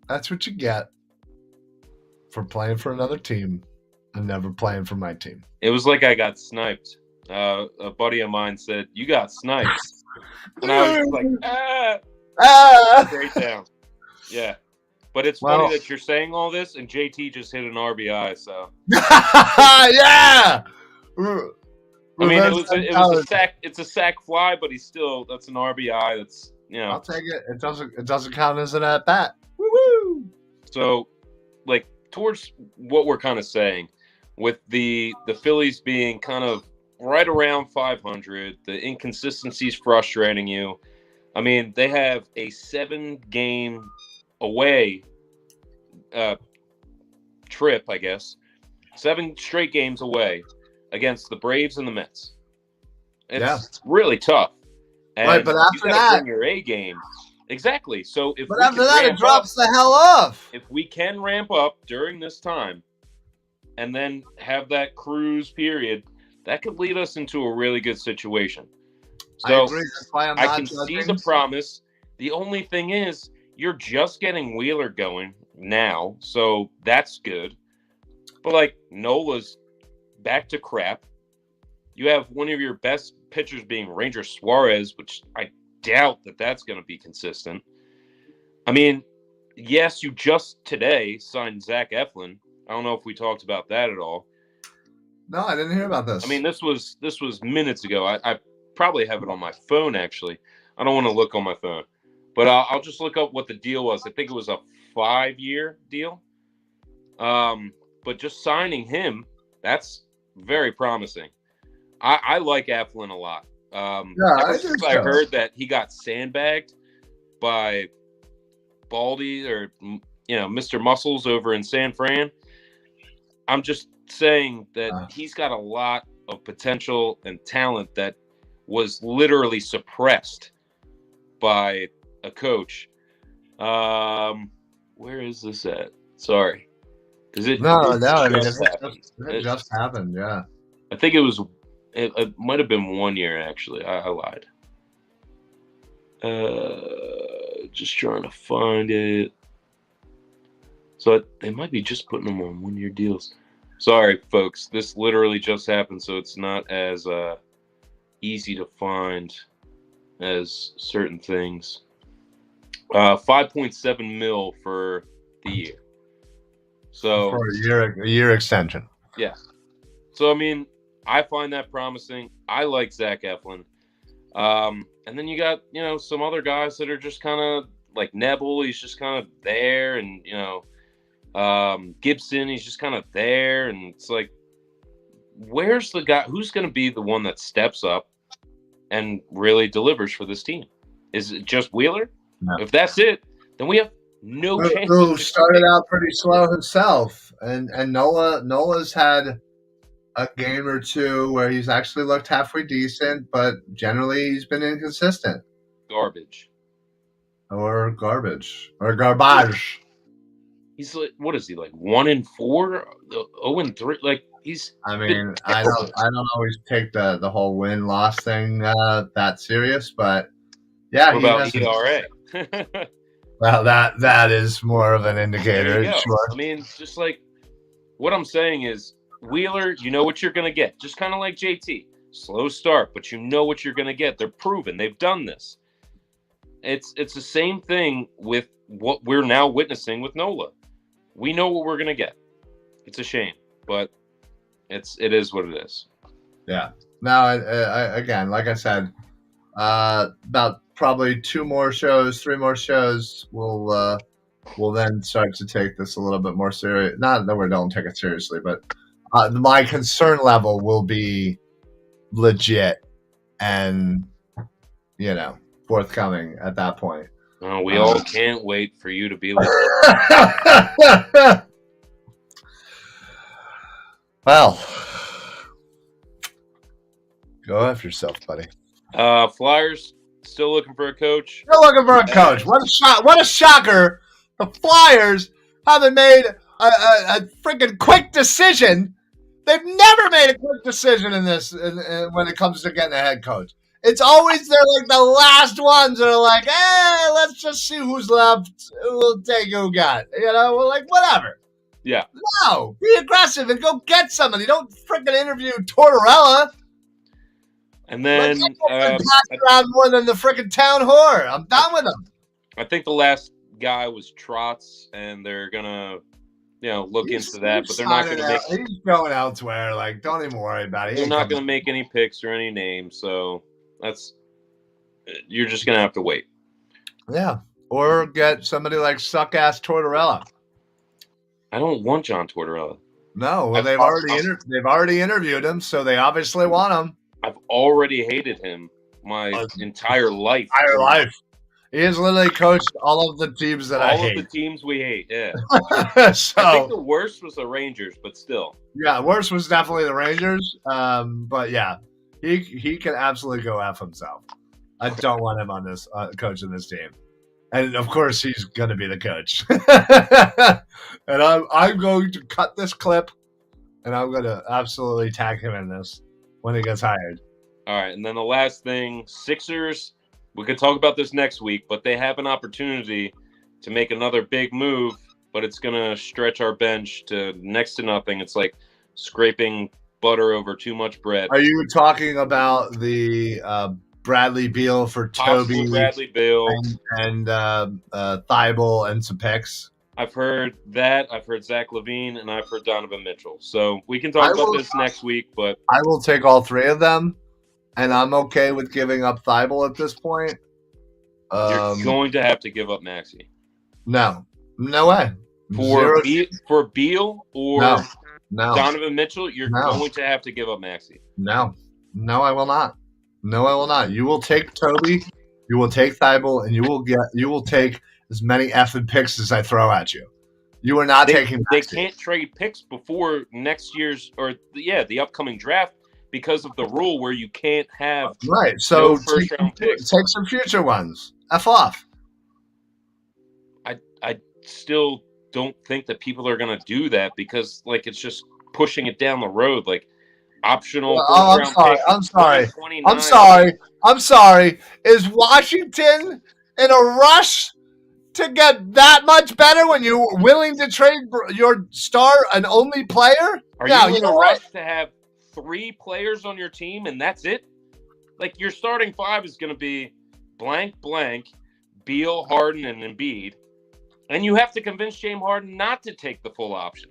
that's what you get for playing for another team and never playing for my team. It was like I got sniped. A buddy of mine said, "You got sniped," and I was just like, straight down. Yeah, but it's funny that you're saying all this, and JT just hit an RBI. So yeah. I mean, it was a sack. It's a sack fly, but that's an RBI. That's I'll take it. It doesn't count as an at bat. Woo-woo. So, like, towards what we're kind of saying, with the Phillies being kind of right around 500, the inconsistencies frustrating you. I mean, they have a 7-game away trip, I guess. 7 straight games away against the Braves and the Mets. It's really tough. And right, but after you that, bring your A game. Exactly. So if but after that, it drops the hell off. If we can ramp up during this time, and then have that cruise period, that could lead us into a really good situation. So I agree. That's why I can see the promise. The only thing is, you're just getting Wheeler going now, so that's good. But like Nola's back to crap. You have one of your best pitchers being Ranger Suarez, which I doubt that's going to be consistent. I mean, yes, you just today signed Zach Eflin. I don't know if we talked about that at all. No, I didn't hear about this. I mean, this was minutes ago. I probably have it on my phone, actually. I don't want to look on my phone. But I'll just look up what the deal was. I think it was a 5-year deal. But just signing him, that's very promising. I like Eflin a lot. I heard that he got sandbagged by Baldy or Mr. Muscles over in San Fran. I'm just saying that he's got a lot of potential and talent that was literally suppressed by a coach. Where is this at? Sorry. It just happened, yeah. I think it might have been 1 year, actually. I lied. Just trying to find it. So they might be just putting them on 1-year deals. Sorry, folks. This literally just happened, so it's not as easy to find as certain things. 5.7 mil for the year. So for a year extension. Yeah. So I mean, I find that promising. I like Zach Eflin. And then you got, some other guys that are just kind of like Nebel. He's just kind of there. And, Gibson, he's just kind of there. And it's like, where's the guy? Who's going to be the one that steps up and really delivers for this team? Is it just Wheeler? No. If that's it, then we have no chance. Who started out pretty slow himself. And Nola's had a game or two where he's actually looked halfway decent, but generally he's been inconsistent. Garbage. Or garbage. He's like, what is he, like 1-4, 0-3? Like he's. I mean, I don't always take the whole win-loss thing that serious, but yeah. What about ERA? Well, that is more of an indicator. Sure. I mean, just like what I'm saying is, Wheeler, you know what you're going to get. Just kind of like JT. Slow start, but you know what you're going to get. They're proven. They've done this. It's the same thing with what we're now witnessing with Nola. We know what we're going to get. It's a shame, but it is what it is. Yeah. Now, again, like I said, about probably 3 more shows, we'll then start to take this a little bit more serious. Not that we don't take it seriously, but my concern level will be legit and, forthcoming at that point. We all can't wait for you to be like. Well, go after yourself, buddy. Flyers still looking for a coach. You're looking for a coach. What a shock! What a shocker! The Flyers haven't made a freaking quick decision. They've never made a quick decision in this when it comes to getting a head coach. It's always they're like the last ones that are like, hey, let's just see who's left. We'll take who got. You know, we're like, whatever. Yeah. No, be aggressive and go get somebody. Don't freaking interview Tortorella. And then pass around more than the freaking town whore. I'm done with them. I think the last guy was Trotz, and they're gonna, look into that. But they're not gonna make. He's going elsewhere. Like, don't even worry about it. They're not gonna make any picks or any names. So you're just gonna have to wait. Yeah, or get somebody like suck ass Tortorella. I don't want John Tortorella. No, well, they've already interviewed him, so they obviously want him. I've already hated him my entire life. He has literally coached all of the teams that I hate. All of the teams we hate, yeah. So, I think the worst was the Rangers, but still. Yeah, worst was definitely the Rangers. But yeah, he can absolutely go F himself. I don't want him on this coaching this team. And of course, he's going to be the coach. And I'm going to cut this clip, and I'm going to absolutely tag him in this when he gets hired. All right, and then the last thing, Sixers. We could talk about this next week, but they have an opportunity to make another big move, but it's going to stretch our bench to next to nothing. It's like scraping butter over too much bread. Are you talking about the Bradley Beal for Toby, Bradley Beal, and Thibault and some picks? I've heard that. I've heard Zach LaVine, and I've heard Donovan Mitchell. So we can talk about this next week. But I will take all three of them, and I'm okay with giving up Thibault at this point. You're going to have to give up Maxey. No way. For Beal or no. Donovan Mitchell, you're going to have to give up Maxey. No, I will not. No, I will not. You will take Toby, you will take Thibault, and you will take as many effing picks as I throw at you. You are not taking Maxey. They can't trade picks before next year's the upcoming draft because of the rule where you can't have So first round picks. Take some future ones. F off. I still don't think that people are going to do that because it's just pushing it down the road. Like optional. I'm sorry. Is Washington in a rush to get that much better when you're willing to trade your star and only player? Are you in a rush to have 3 players on your team and that's it? Like your starting 5 is going to be blank, Beal, Harden, and Embiid. And you have to convince James Harden not to take the full option.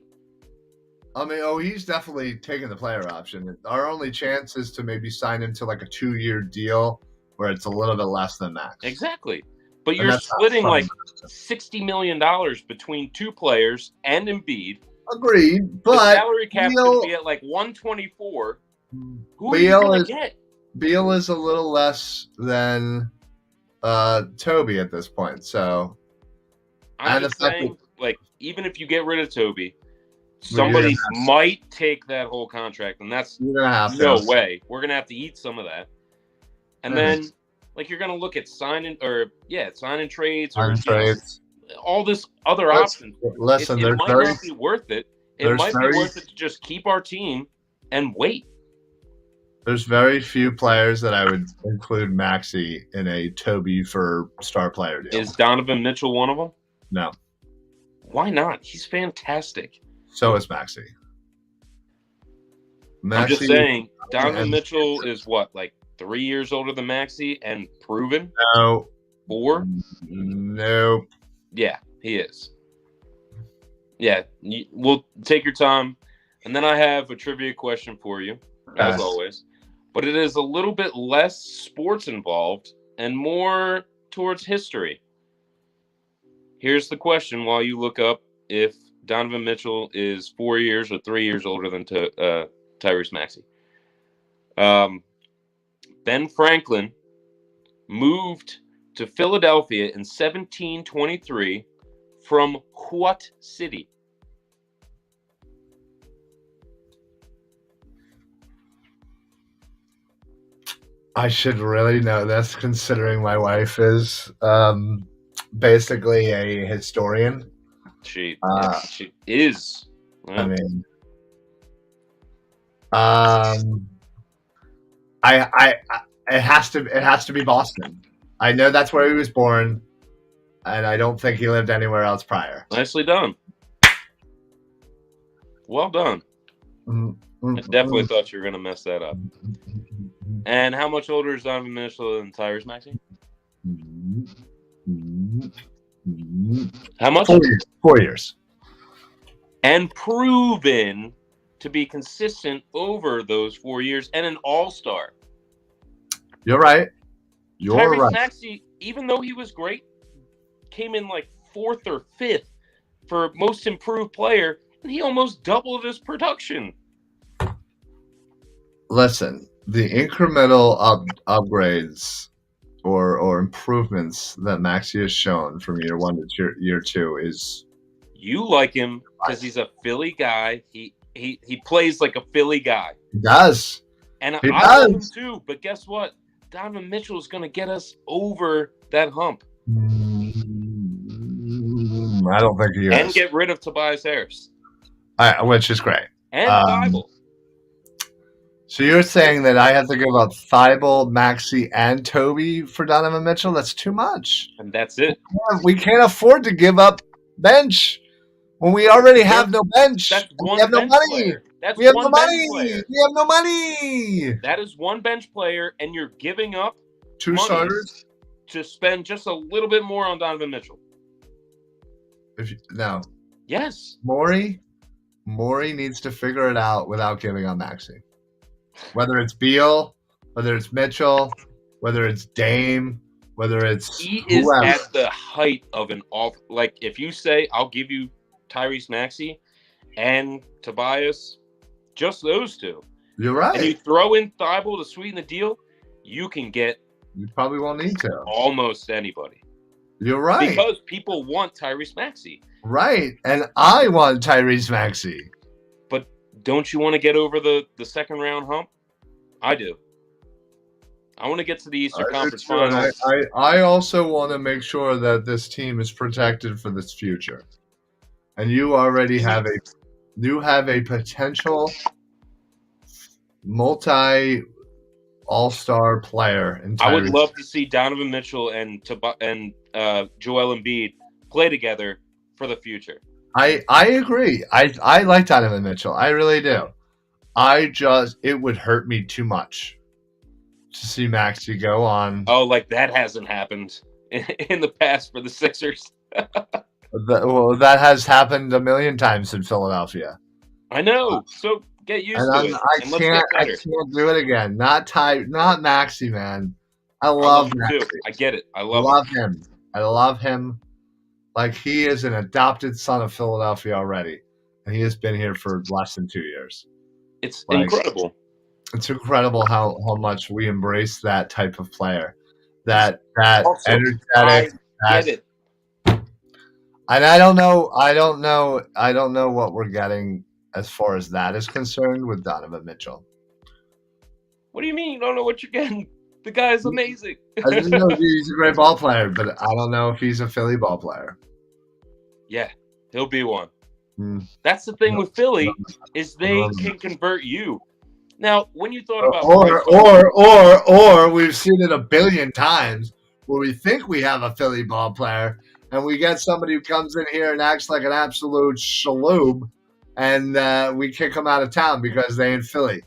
I mean, he's definitely taking the player option. Our only chance is to maybe sign him to like a 2-year deal where it's a little bit less than max. Exactly. But you're splitting like $60 million between 2 players and Embiid. Agreed, but the salary cap's going to be at like 124. Who are you going to get? Beal is a little less than Toby at this point, so I'm just saying, even if you get rid of Toby, somebody might take that whole contract, and that's no way. We're gonna have to eat some of that, and then you're gonna look at signing trades or all this other options. Listen, it might not be worth it. It might be worth it to just keep our team and wait. There's very few players that I would include Maxey in a Toby for star player deal. Is Donovan Mitchell one of them? No. Why not? He's fantastic. So is Maxey. I'm just saying, Donovan Mitchell is what, 3 years older than Maxey and proven? No. 4? No. Yeah, he is. Yeah, we'll take your time. And then I have a trivia question for you, as always. But it is a little bit less sports involved and more towards history. Here's the question while you look up if Donovan Mitchell is 4 years or 3 years older than Tyrese Maxey. Ben Franklin moved to Philadelphia in 1723 from what city? I should really know this, considering my wife is basically a historian. She is. I mean, I it has to be Boston. I know that's where he was born, and I don't think he lived anywhere else prior. Nicely done. Well done. I definitely thought you were going to mess that up. And how much older is Donovan Mitchell than Tyrese Maxey? How much? 4 years. 4 years. And proven to be consistent over those 4 years and an all-star. You're right. Tyrese Maxey, even though he was great, came in like 4th or 5th for most improved player, and he almost doubled his production. Listen, the incremental upgrades or improvements that Maxey has shown from year 1 to year 2 is. You like him because he's a Philly guy. He plays like a Philly guy. He does. And I love him too. But guess what? Donovan Mitchell is going to get us over that hump. I don't think he is. And get rid of Tobias Harris. Which is great. And Thibault. So you're saying that I have to give up Thibault, Maxey, and Toby for Donovan Mitchell? That's too much. And that's it. We can't afford to give up bench when we already have no bench. We have no money. We have no money. We have no money. That is one bench player, and you're giving up 2 starters to spend just a little bit more on Donovan Mitchell. No. Yes. Morey needs to figure it out without giving up Maxey. Whether it's Beal, whether it's Mitchell, whether it's Dame, whether it's he is at the height of an off. Like if you say I'll give you Tyrese Maxey and Tobias, just those 2. You're right. And you throw in Thibault to sweeten the deal, you can get. You probably won't need to. Almost anybody. You're right. Because people want Tyrese Maxey. Right, and I want Tyrese Maxey. But don't you want to get over the second round hump? I do. I want to get to the Eastern Conference Finals. I also want to make sure that this team is protected for this future. And you already have a potential multi all-star player in Tyrese. I would love to see Donovan Mitchell and Joel Embiid play together for the future. I agree. I like Donovan Mitchell. I really do. It would hurt me too much to see Maxey go on. Oh, like that hasn't happened in the past for the Sixers. That has happened a million times in Philadelphia. I know. So get used to it. I can't do it again. Not Maxey, man. I love Maxey. I get it. I love him. I love him. Like he is an adopted son of Philadelphia already, and he has been here for less than 2 years. It's incredible. It's incredible how much we embrace that type of player, that also, energetic. I get it. And I don't know what we're getting as far as that is concerned with Donovan Mitchell. What do you mean you don't know what you're getting? The guy is amazing. I just know he's a great ball player, but I don't know if he's a Philly ball player. Yeah, he'll be one. That's the thing with Philly is they can convert you. Now, when you thought about or we've seen it a billion times where we think we have a Philly ball player and we get somebody who comes in here and acts like an absolute shaloob, and we kick them out of town because they ain't Philly.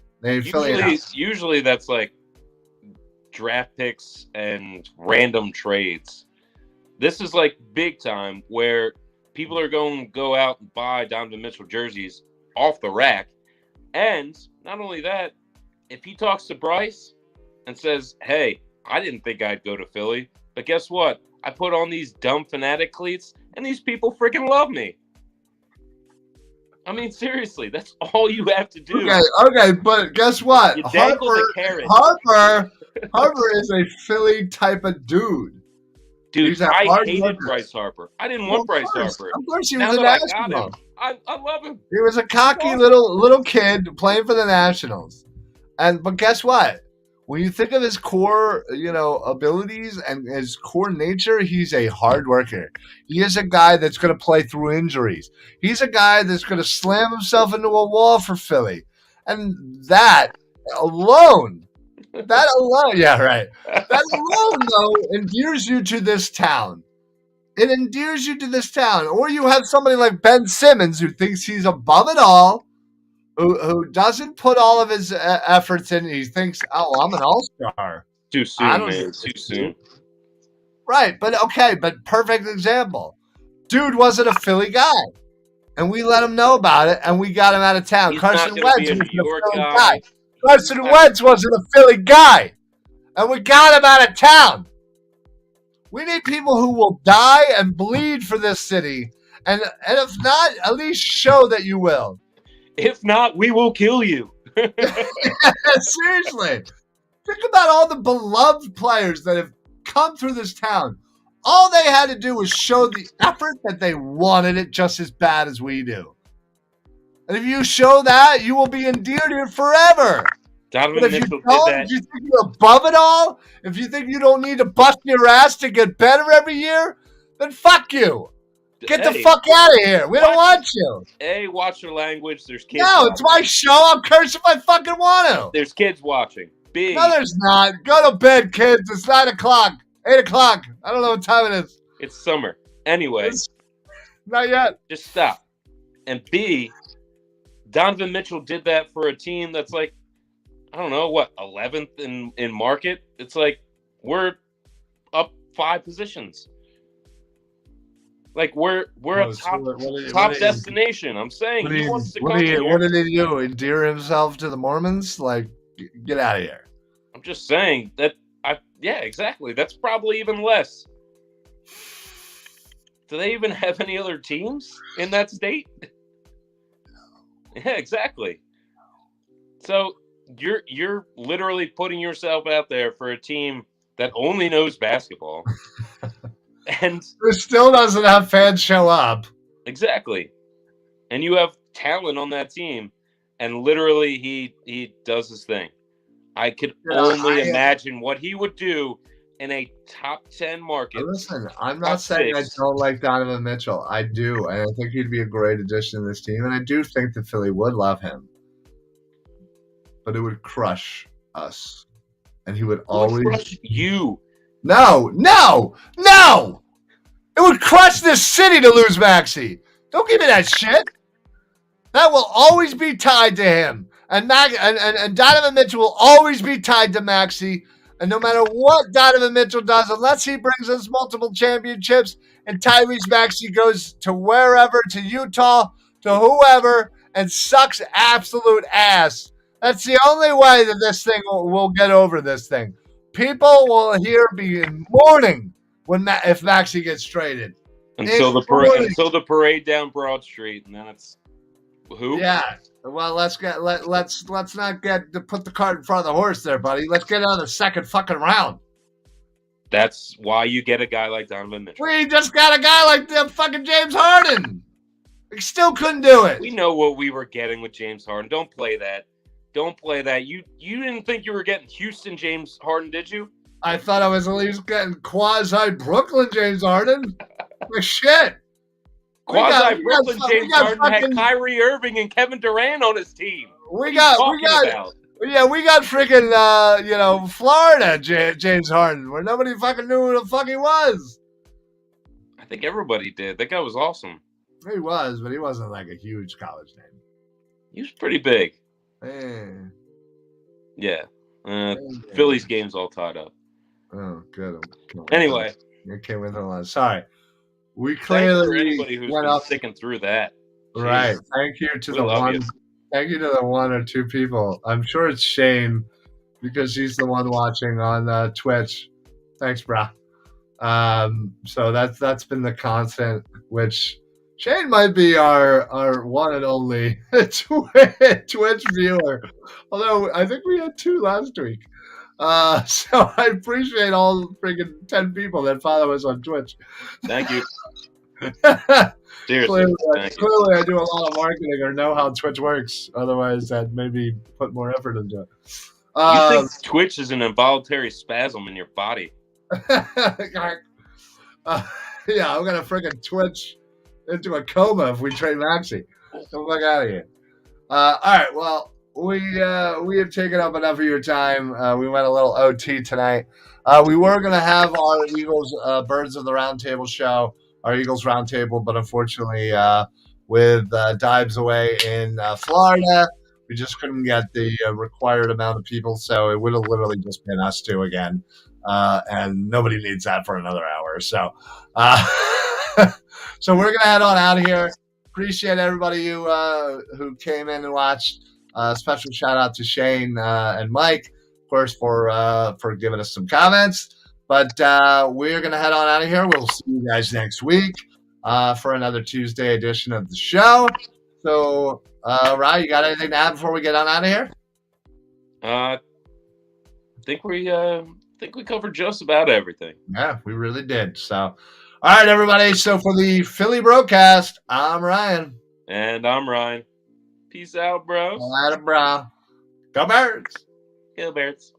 Usually that's like draft picks and random trades. This is like big time where people are going to go out and buy Donovan Mitchell jerseys off the rack. And not only that, if he talks to Bryce and says, hey, I didn't think I'd go to Philly, but guess what? I put on these dumb Fanatic cleats, and these people freaking love me. I mean, seriously, that's all you have to do. Okay, but guess what? You dangle the carrot. Harper is a Philly type of dude. Dude, He's a I hard hated worker. Bryce Harper. I didn't Well, want Bryce Harper. of course, he was Now a that I got National. him, I love him. He was a cocky little kid playing for the Nationals. But guess what? When you think of his core, abilities and his core nature, he's a hard worker. He is a guy that's going to play through injuries. He's a guy that's going to slam himself into a wall for Philly. And alone, yeah, right. That alone, though, endears you to this town. It endears you to this town. Or you have somebody like Ben Simmons who thinks he's above it all, who doesn't put all of his efforts in. He thinks, oh, I'm an all-star. Too soon, man. Too soon. Right, but perfect example. Dude wasn't a Philly guy. And we let him know about it, and we got him out of town. Carson Wentz wasn't a Philly guy. Carson Wentz wasn't a Philly guy. And we got him out of town. We need people who will die and bleed for this city. And if not, at least show that you will. If not, we will kill you. Seriously. Think about all the beloved players that have come through this town. All they had to do was show the effort that they wanted it just as bad as we do. And if you show that, you will be endeared here forever. Donovan But if Mitchell you don't, did that. if you think you're above it all, if you think you don't need to bust your ass to get better every year, then fuck you. Get the fuck out of here. We don't want you. A, watch your language. There's kids watching. It's my show. I'll curse if I fucking want to. There's kids watching. B. No, there's not. Go to bed, kids. It's 9 o'clock. 8 o'clock. I don't know what time it is. It's summer. Anyway. Not yet. Just stop. And B, Donovan Mitchell did that for a team that's like, I don't know, 11th in market? It's like, we're up 5 positions. Like, we're a top destination. I'm saying he wants to come here. What did he do? Endear himself to the Mormons? Like, get out of here. I'm just saying that, yeah, exactly. That's probably even less. Do they even have any other teams in that state? Yeah, exactly. So you're literally putting yourself out there for a team that only knows basketball. And it still doesn't have fans show up. Exactly. And you have talent on that team, and literally he does his thing. I could only imagine what he would do in a top 10 market. Listen, I'm not saying I don't like Donovan Mitchell. I do, and I think he'd be a great addition to this team, and I do think that Philly would love him. But it would crush us, and he would always crush you. No! It would crush this city to lose Maxey. Don't give me that shit. That will always be tied to him. And Donovan Mitchell will always be tied to Maxey. And no matter what Donovan Mitchell does, unless he brings us multiple championships and Tyrese Maxey goes to wherever, to Utah, to whoever, and sucks absolute ass, that's the only way that this thing will get over this thing. People will be in mourning if Maxey gets traded. Until the parade down Broad Street, and then it's who? Yeah. Well, let's not put the cart in front of the horse there, buddy. Let's get out of the second fucking round. That's why you get a guy like Donovan Mitchell. We just got a guy like the fucking James Harden. We still couldn't do it. We know what we were getting with James Harden. Don't play that. You didn't think you were getting Houston James Harden, did you? I thought I was at least getting quasi Brooklyn James Harden. Like shit. Quasi Brooklyn James Harden had Kyrie Irving and Kevin Durant on his team. We got freaking Florida James Harden, where nobody fucking knew who the fuck he was. I think everybody did. That guy was awesome. He was, but he wasn't like a huge college name. He was pretty big. Yeah. Phillies game's all tied up. Oh, good. Anyway. Okay, with a lot. Sorry. We clearly for anybody who's been sticking through that. Right. Thank you to the one. Thank you to the one or two people. I'm sure it's Shane because he's the one watching on Twitch. Thanks, brah. So that's been the constant. Which Shane might be our one and only Twitch viewer. Although I think we had 2 last week. So I appreciate all freaking 10 people that follow us on Twitch. Thank you. Clearly, Seriously, thank you. clearly, I do a lot of marketing or know how Twitch works. Otherwise, I'd maybe put more effort into it. You think Twitch is an involuntary spasm in your body? Yeah, I'm gonna freaking Twitch into a coma if we trade Maxi. Get the fuck out of here. All right, well, we have taken up enough of your time. We went a little OT tonight. We were gonna have our Eagles Birds of the Roundtable show, our Eagles Roundtable, but unfortunately, with Dives away in Florida, we just couldn't get the required amount of people, so it would have literally just been us two again, and nobody needs that for another hour. So, so we're gonna head on out of here. Appreciate everybody who came in and watched. Special shout out to Shane and Mike, of course, for giving us some comments. But we're gonna head on out of here. We'll see you guys next week for another Tuesday edition of the show. So, Ryan, you got anything to add before we get on out of here? I think we covered just about everything. Yeah, we really did. So, all right, everybody. So for the Philly BroCast, I'm Ryan. And I'm Ryan. Peace out, bros. All right, bro. Go Birds. Go Birds.